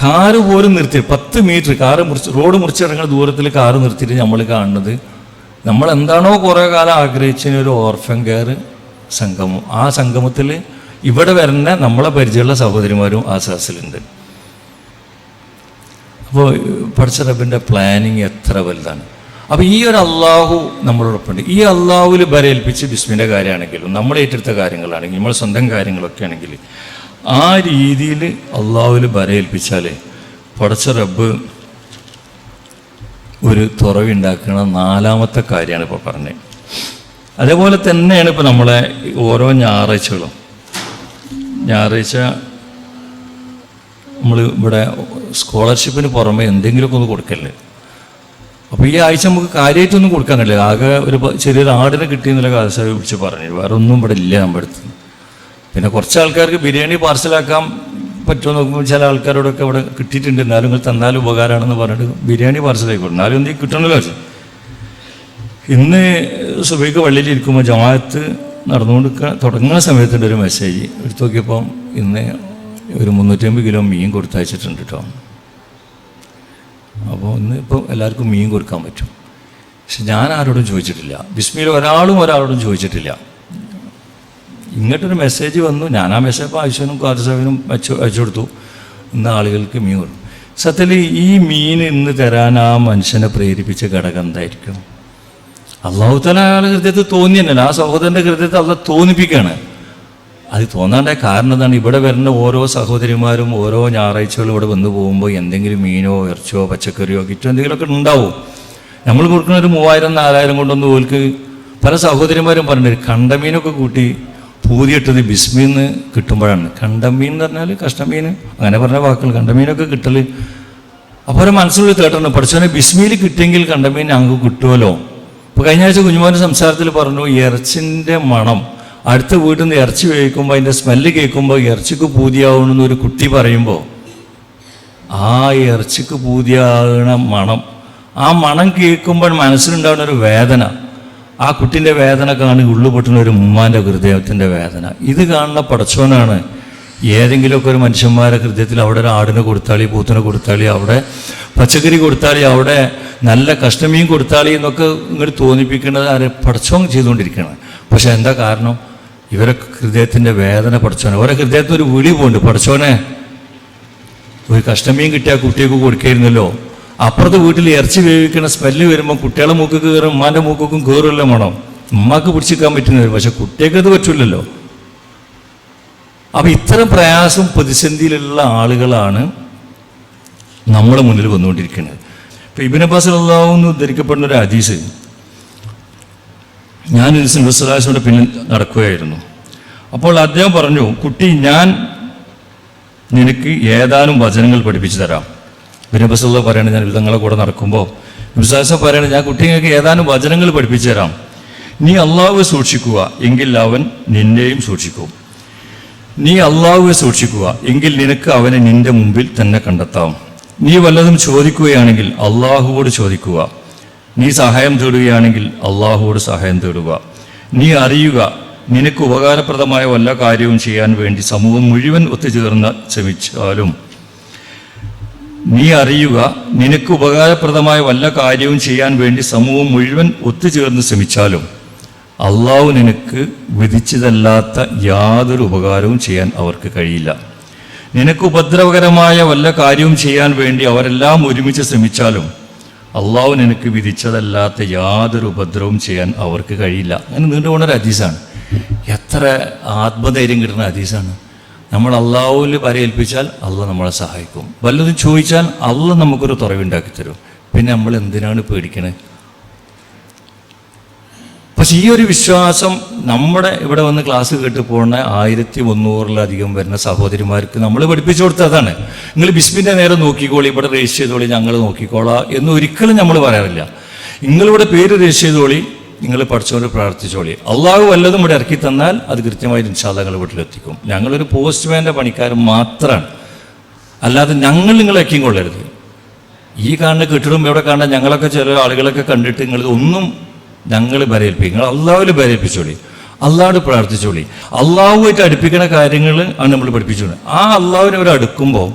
കാറ് പോലും നിർത്തി 10 മീറ്റർ റോഡ് മുറിച്ചിറങ്ങുന്ന ദൂരത്തിൽ കാറ് നിർത്തിയിട്ട് നമ്മൾ കാണുന്നത് നമ്മളെന്താണോ കുറേ കാലം ആഗ്രഹിച്ചതിന് ഒരു ഓർഫൻ കെയർ സംഗമം. ആ സംഗമത്തിൽ ഇവിടെ വരുന്ന നമ്മളെ പരിചയമുള്ള സഹോദരിമാരും ആ സദസ്സിലുണ്ട്. അപ്പോൾ പഠിച്ച റബ്ബിൻ്റെ പ്ലാനിങ് എത്ര വലുതാണ്. അപ്പോൾ ഈ ഒരു അള്ളാഹു നമ്മളോടൊപ്പമുണ്ട്. ഈ അള്ളാഹുവിൽ ബരേൽപ്പിച്ച് ബിസ്മിൻ്റെ കാര്യമാണെങ്കിലും നമ്മൾ ഏറ്റെടുത്ത കാര്യങ്ങളാണെങ്കിലും നമ്മൾ സ്വന്തം കാര്യങ്ങളൊക്കെ ആണെങ്കിൽ ആ രീതിയിൽ അള്ളാഹുവിൽ ബരേൽപ്പിച്ചാൽ പഠിച്ച റബ്ബ് ഒരു തുറവുണ്ടാക്കുന്ന 4ാമത്തെ കാര്യമാണ് ഇപ്പോൾ പറഞ്ഞത്. അതേപോലെ തന്നെയാണ് ഇപ്പോൾ നമ്മളെ ഓരോ ഞായറാഴ്ച നമ്മൾ ഇവിടെ സ്കോളർഷിപ്പിന് പുറമെ എന്തെങ്കിലുമൊക്കെ ഒന്ന് കൊടുക്കല്ലേ. അപ്പോൾ ഈ ആഴ്ച നമുക്ക് കാര്യമായിട്ടൊന്നും കൊടുക്കാൻ കഴിയില്ല. ആകെ ഒരു ചെറിയൊരു ആടിനെ കിട്ടിയെന്നുള്ള കാശ് വിളിച്ച് പറഞ്ഞു, വേറെ ഒന്നും ഇവിടെ ഇല്ല നമ്മുടെ അടുത്ത്. പിന്നെ കുറച്ച് ആൾക്കാർക്ക് ബിരിയാണി പാർസലാക്കാൻ പറ്റുമോ നോക്കുമ്പോൾ ചില ആൾക്കാരോടൊക്കെ ഇവിടെ കിട്ടിയിട്ടുണ്ട്, എന്നാലും നിങ്ങൾ തന്നാലും ഉപകാരമാണെന്ന് പറഞ്ഞിട്ട് ബിരിയാണി പാർസലായിക്കോട്ടെ, എന്നാലും എന്തെങ്കിലും കിട്ടണമല്ലോ. ഇന്ന് സുബൈക്ക് പള്ളിയിലിരിക്കുമ്പോൾ ജമാഅത്ത് തുടങ്ങുന്ന സമയത്തിൻ്റെ ഒരു മെസ്സേജ് എടുത്തു നോക്കിയപ്പോൾ ഇന്ന് ഒരു 350 കിലോ മീൻ കൊടുത്തയച്ചിട്ടുണ്ട് കേട്ടോ. അപ്പോൾ ഇന്ന് ഇപ്പോൾ എല്ലാവർക്കും മീൻ കൊടുക്കാൻ പറ്റും. പക്ഷെ ഞാൻ ആരോടും ചോദിച്ചിട്ടില്ല, ബിസ്മിയിൽ ഒരാളോടും ചോദിച്ചിട്ടില്ല. ഇങ്ങോട്ടൊരു മെസ്സേജ് വന്നു, ഞാൻ ആ മെസ്സേജ് ഇപ്പോൾ ആവശ്യനും കാർസവിനും അയച്ചു കൊടുത്തു, ഇന്ന് ആളുകൾക്ക് മീൻ കൊടുക്കും. സത്യത്തിൽ ഈ മീൻ ഇന്ന് തരാൻ ആ മനുഷ്യനെ പ്രേരിപ്പിച്ച ഘടകം എന്തായിരിക്കും? അള്ളാഹു തആല അയാളുടെ ഹൃദയത്തിൽ തോന്നിയല്ല, ആ സഹോദരൻ്റെ ഹൃദയത്തിൽ അള്ളാഹ് തോന്നിപ്പിക്കുകയാണ്. അത് തോന്നാണ്ടായ കാരണം എന്താണ്? ഇവിടെ വരുന്ന ഓരോ സഹോദരിമാരും ഓരോ ഞായറാഴ്ചകളും ഇവിടെ വന്നു പോകുമ്പോൾ എന്തെങ്കിലും മീനോ ഇറച്ചിയോ പച്ചക്കറിയോ കിറ്റോ എന്തെങ്കിലുമൊക്കെ ഉണ്ടാവും. നമ്മൾ കൊടുക്കുന്ന ഒരു 3000-4000 കൊണ്ടൊന്നും ഓൽക്ക് പല സഹോദരിമാരും പറഞ്ഞിട്ട് കണ്ടമീനൊക്കെ കൂട്ടി പൂതിയിട്ടത് ബിസ്മിന്ന് കിട്ടുമ്പോഴാണ്. കണ്ടമീൻ എന്ന് പറഞ്ഞാൽ കഷ്ണമീൻ, അങ്ങനെ പറഞ്ഞ വാക്കുകൾ, കണ്ടമീനൊക്കെ കിട്ടൽ. അപ്പോൾ അവരെ മനസ്സിലൊരു തേട്ടണം, പഠിച്ചവനെ ബിസ്മിയിൽ കിട്ടിയെങ്കിൽ കണ്ടമീൻ ഞങ്ങൾക്ക് കിട്ടുമല്ലോ. ഇപ്പോൾ കഴിഞ്ഞ ആഴ്ച കുഞ്ഞുമോൻ്റെ സംസാരത്തിൽ പറഞ്ഞു, ഇറച്ചിൻ്റെ മണം അടുത്ത വീട്ടിൽ നിന്ന് ഇറച്ചി വേവിക്കുമ്പോൾ അതിൻ്റെ സ്മെല്ല് കേൾക്കുമ്പോൾ ഇറച്ചിക്ക് പൂതിയാവണമെന്ന് ഒരു കുട്ടി പറയുമ്പോൾ ആ ഇറച്ചിക്ക് പൂതിയാകണ മണം, ആ മണം കേൾക്കുമ്പോൾ മനസ്സിലുണ്ടാകുന്ന ഒരു വേദന, ആ കുട്ടീൻ്റെ വേദന കാണി ഉള്ളു പൊട്ടുന്ന ഒരു ഉമ്മാൻ്റെ ഹൃദയത്തിൻ്റെ വേദന. ഇത് കാണുന്ന പടച്ചോനാണ് ഏതെങ്കിലുമൊക്കെ ഒരു മനുഷ്യന്മാരെ ഹൃദയത്തിൽ അവിടെ ഒരു ആടിനെ കൊടുത്താളി, പൂത്തിനെ കൊടുത്താളി, അവിടെ പച്ചക്കറി കൊടുത്താളി, അവിടെ നല്ല കഷ്ണമീൻ കൊടുത്താളി എന്നൊക്കെ ഇങ്ങോട്ട് തോന്നിപ്പിക്കുന്നത് ആരെ? പടച്ചോൻ ചെയ്തുകൊണ്ടിരിക്കുകയാണ്. പക്ഷെ എന്താ കാരണം? ഇവരെ ഹൃദയത്തിൻ്റെ വേദന പടച്ചോനെ, ഓരോ ഹൃദയത്തിൽ ഒരു വിളി പോകുന്നുണ്ട്, പടച്ചോനെ ഒരു കഷ്ണമീൻ കിട്ടിയാൽ കുട്ടിയൊക്കെ കൊടുക്കായിരുന്നല്ലോ. അപ്പുറത്തെ വീട്ടിൽ ഇറച്ചി വേവിക്കണ സ്മെല്ല് വരുമ്പോൾ കുട്ടികളെ മൂക്കൊക്കെ കയറും, ഉമ്മാൻ്റെ മൂക്കൊക്കെ കയറുമല്ലോ മണം. ഉമ്മാക്ക് പിടിച്ചിരിക്കാൻ പറ്റുന്നത്, പക്ഷെ കുട്ടിയൊക്കെ അത് പറ്റില്ലല്ലോ. അപ്പം ഇത്തരം പ്രയാസം പ്രതിസന്ധിയിലുള്ള ആളുകളാണ് നമ്മളെ മുന്നിൽ വന്നുകൊണ്ടിരിക്കുന്നത്. ഇപ്പം ഇബ്നു അബ്ബാസ് റളിയല്ലാഹു അൻഹു ഉദ്ധരിക്കപ്പെടുന്ന ഒരു ഹദീസ്, ഞാൻ നബിയുടെ പിന്നിൽ നടക്കുകയായിരുന്നു. അപ്പോൾ അദ്ദേഹം പറഞ്ഞു, കുട്ടി ഞാൻ നിനക്ക് ഏതാനും വചനങ്ങൾ പഠിപ്പിച്ചു തരാം. ഇബ്നു അബ്ബാസ് റളിയല്ലാഹു പറയണത്, ഞാൻ വിധങ്ങളെ കൂടെ നടക്കുമ്പോൾ നബി പറയണത്, ഞാൻ കുട്ടികൾക്ക് ഏതാനും വചനങ്ങൾ പഠിപ്പിച്ചു തരാം. നീ അള്ളാഹുവെ സൂക്ഷിക്കുക എങ്കിൽ അവൻ നിന്നെയും സൂക്ഷിക്കും. നീ അള്ളാഹുവെ സൂക്ഷിക്കുക എങ്കിൽ നിനക്ക് അവനെ നിന്റെ മുമ്പിൽ തന്നെ കണ്ടെത്താം. നീ വല്ലതും ചോദിക്കുകയാണെങ്കിൽ അള്ളാഹുവോട് ചോദിക്കുക. നീ സഹായം തേടുകയാണെങ്കിൽ അള്ളാഹുവോട് സഹായം തേടുക. നീ അറിയുക, നിനക്ക് ഉപകാരപ്രദമായ വല്ല കാര്യവും ചെയ്യാൻ വേണ്ടി സമൂഹം മുഴുവൻ ഒത്തുചേർന്ന് ശ്രമിച്ചാലും നീ അറിയുക, നിനക്ക് ഉപകാരപ്രദമായ വല്ല കാര്യവും ചെയ്യാൻ വേണ്ടി സമൂഹം മുഴുവൻ ഒത്തുചേർന്ന് ശ്രമിച്ചാലും അള്ളാഹു നിനക്ക് വിധിച്ചതല്ലാത്ത യാതൊരു ഉപകാരവും ചെയ്യാൻ അവർക്ക് കഴിയില്ല. നിനക്ക് ഉപദ്രവകരമായ വല്ല കാര്യവും ചെയ്യാൻ വേണ്ടി അവരെല്ലാം ഒരുമിച്ച് ശ്രമിച്ചാലും അള്ളാഹു നിനക്ക് വിധിച്ചതല്ലാത്ത യാതൊരു ഉപദ്രവവും ചെയ്യാൻ അവർക്ക് കഴിയില്ല. അങ്ങനെ നീണ്ടുപോകുന്നൊരു ഹദീസാണ്. എത്ര ആത്മധൈര്യം കിട്ടുന്ന ഹദീസാണ്. നമ്മൾ അള്ളാഹുവിൽ വരയേൽപ്പിച്ചാൽ അള്ളാഹ് നമ്മളെ സഹായിക്കും. വല്ലതും ചോദിച്ചാൽ അള്ളാഹ് നമുക്കൊരു തുറവുണ്ടാക്കി തരും. പിന്നെ നമ്മൾ എന്തിനാണ് പേടിക്കണത്? പക്ഷെ ഈ ഒരു വിശ്വാസം നമ്മുടെ ഇവിടെ വന്ന് ക്ലാസ് കേട്ട് പോകുന്ന 1300-ലധികം വരുന്ന സഹോദരിമാർക്ക് നമ്മൾ പഠിപ്പിച്ചു കൊടുത്തതാണ്. നിങ്ങൾ ബിസ്മിൻ്റെ നേരെ നോക്കിക്കോളി, ഇവിടെ രജിസ്റ്റർ ചെയ്തോളി, ഞങ്ങൾ നോക്കിക്കോളാം എന്ന് ഒരിക്കലും നമ്മൾ പറയാറില്ല. നിങ്ങളിവിടെ പേര് രജിസ്റ്റർ ചെയ്തോളി, നിങ്ങൾ പഠിച്ചോണ്ട് പ്രാർത്ഥിച്ചോളി. അള്ളാഹു വല്ലതും ഇവിടെ ഇറക്കി തന്നാൽ അത് കൃത്യമായി ഇൻഷാ അല്ലാഹ് നിങ്ങൾ വീട്ടിലെത്തിക്കും. ഞങ്ങളൊരു പോസ്റ്റ്മാൻ്റെ പണിക്കാരൻ മാത്രമാണ്, അല്ലാതെ ഞങ്ങൾ നിങ്ങളെ ഇറക്കിയും കൊള്ളരുത്. ഈ കാണുന്ന കെട്ടിടും ഇവിടെ കാണുന്ന ഞങ്ങളൊക്കെ ചില ആളുകളൊക്കെ കണ്ടിട്ട് നിങ്ങൾ ഒന്നും ഞങ്ങൾ ബരേൽപ്പിക്കും, നിങ്ങൾ അള്ളാഹുവിൽ ബരേൽപ്പിച്ചോളി, അള്ളാഹോട് പ്രാർത്ഥിച്ചോളി. അള്ളാഹുമായിട്ട് അടുപ്പിക്കുന്ന കാര്യങ്ങൾ ആണ് നമ്മൾ പഠിപ്പിച്ചോളി. ആ അള്ളാഹുവിനെ അവർ അടുക്കുമ്പോൾ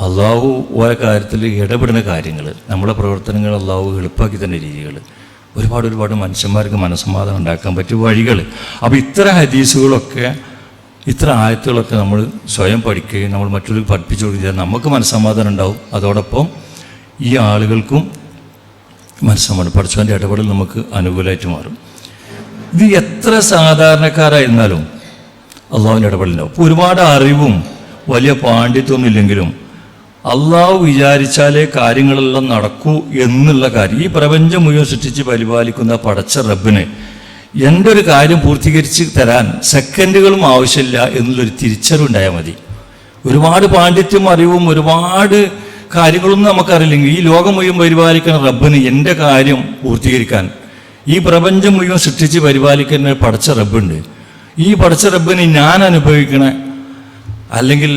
അള്ളാഹു ഓരോ കാര്യത്തിൽ ഇടപെടുന്ന കാര്യങ്ങൾ, നമ്മുടെ പ്രവർത്തനങ്ങൾ അള്ളാഹു എളുപ്പമാക്കി തന്നെ രീതികൾ, ഒരുപാട് മനുഷ്യന്മാർക്ക് മനസ്സമാധാനം ഉണ്ടാക്കാൻ പറ്റിയ വഴികൾ. അപ്പോൾ ഇത്തരം ഹദീസുകളൊക്കെ, ഇത്തരം ആയത്തുകളൊക്കെ നമ്മൾ സ്വയം പഠിക്കുകയും നമ്മൾ മറ്റുള്ളവർക്ക് പഠിപ്പിച്ചു കൊടുക്കുകയും നമുക്ക് മനസ്സമാധാനം ഉണ്ടാവും. അതോടൊപ്പം ഈ ആളുകൾക്കും മനസ്സമാധാനം, പഠിച്ചവൻ്റെ ഇടപെടൽ നമുക്ക് അനുകൂലമായിട്ട് മാറും. ഇത് എത്ര സാധാരണക്കാരായിരുന്നാലും അള്ളാഹുവിൻ്റെ ഇടപെടലുണ്ടാവും. ഇപ്പോൾ ഒരുപാട് അറിവും വലിയ പാണ്ഡിത്യമൊന്നും ഇല്ലെങ്കിലും അള്ളാഹു വിചാരിച്ചാലേ കാര്യങ്ങളെല്ലാം നടക്കൂ എന്നുള്ള കാര്യം, ഈ പ്രപഞ്ചം മുഴുവൻ സൃഷ്ടിച്ച് പരിപാലിക്കുന്ന പടച്ച റബ്ബിന് എൻ്റെ ഒരു കാര്യം പൂർത്തീകരിച്ച് തരാൻ സെക്കൻഡുകളും ആവശ്യമില്ല എന്നുള്ളൊരു തിരിച്ചറിവുണ്ടായാൽ മതി. ഒരുപാട് പാണ്ഡിത്യം അറിവും ഒരുപാട് കാര്യങ്ങളൊന്നും നമുക്കറിയില്ലെങ്കിൽ ഈ ലോകം മുഴുവൻ പരിപാലിക്കുന്ന റബ്ബിന് എൻ്റെ കാര്യം പൂർത്തീകരിക്കാൻ, ഈ പ്രപഞ്ചം മുഴുവൻ സൃഷ്ടിച്ച് പരിപാലിക്കുന്ന പടച്ച റബ്ബുണ്ട്. ഈ പടച്ച റബ്ബിന് ഞാൻ അനുഭവിക്കണ അല്ലെങ്കിൽ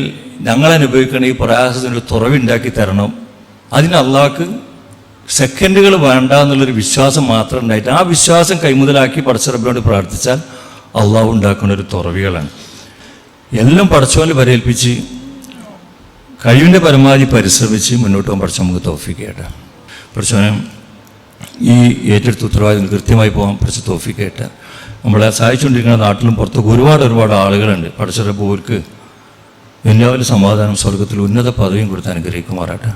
ഞങ്ങൾ അനുഭവിക്കണ ഈ പ്രയാസത്തിനൊരു തുറവുണ്ടാക്കി തരണം. അതിന് അള്ളാഹ്ക്ക് സെക്കൻഡുകൾ വേണ്ട എന്നുള്ളൊരു വിശ്വാസം മാത്രം ഉണ്ടായിട്ട് ആ വിശ്വാസം കൈമുതലാക്കി പടച്ച റബ്ബിനോട് പ്രാർത്ഥിച്ചാൽ അള്ളാഹു ഉണ്ടാക്കുന്ന ഒരു തുറവികളാണ്. എല്ലാം പടച്ചവനിൽ വരേൽപ്പിച്ച് കഴിവിൻ്റെ പരമാവധി പരിശ്രമിച്ച് മുന്നോട്ട് പോകാൻ പഠിച്ച നമുക്ക് തൗഫീഖ് ചെയ്യട്ടെ. പഠിച്ചവനെ ഈ ഏറ്റെടുത്ത ഉത്തരവാദിത്തം കൃത്യമായി പോകാൻ പഠിച്ച തൗഫീഖ് ചെയ്യട്ടെ. നമ്മളെ സഹായിച്ചുകൊണ്ടിരിക്കുന്ന നാട്ടിലും പുറത്തൊക്കെ ഒരുപാട് ആളുകളുണ്ട്. പഠിച്ച റബ്ബ് അവർക്ക് ദുനിയാവിൽ സമാധാനം, സ്വർഗത്തിൽ ഉന്നത പദവിയും കൊടുത്ത് അനുഗ്രഹിക്കുമാറാട്ടെ.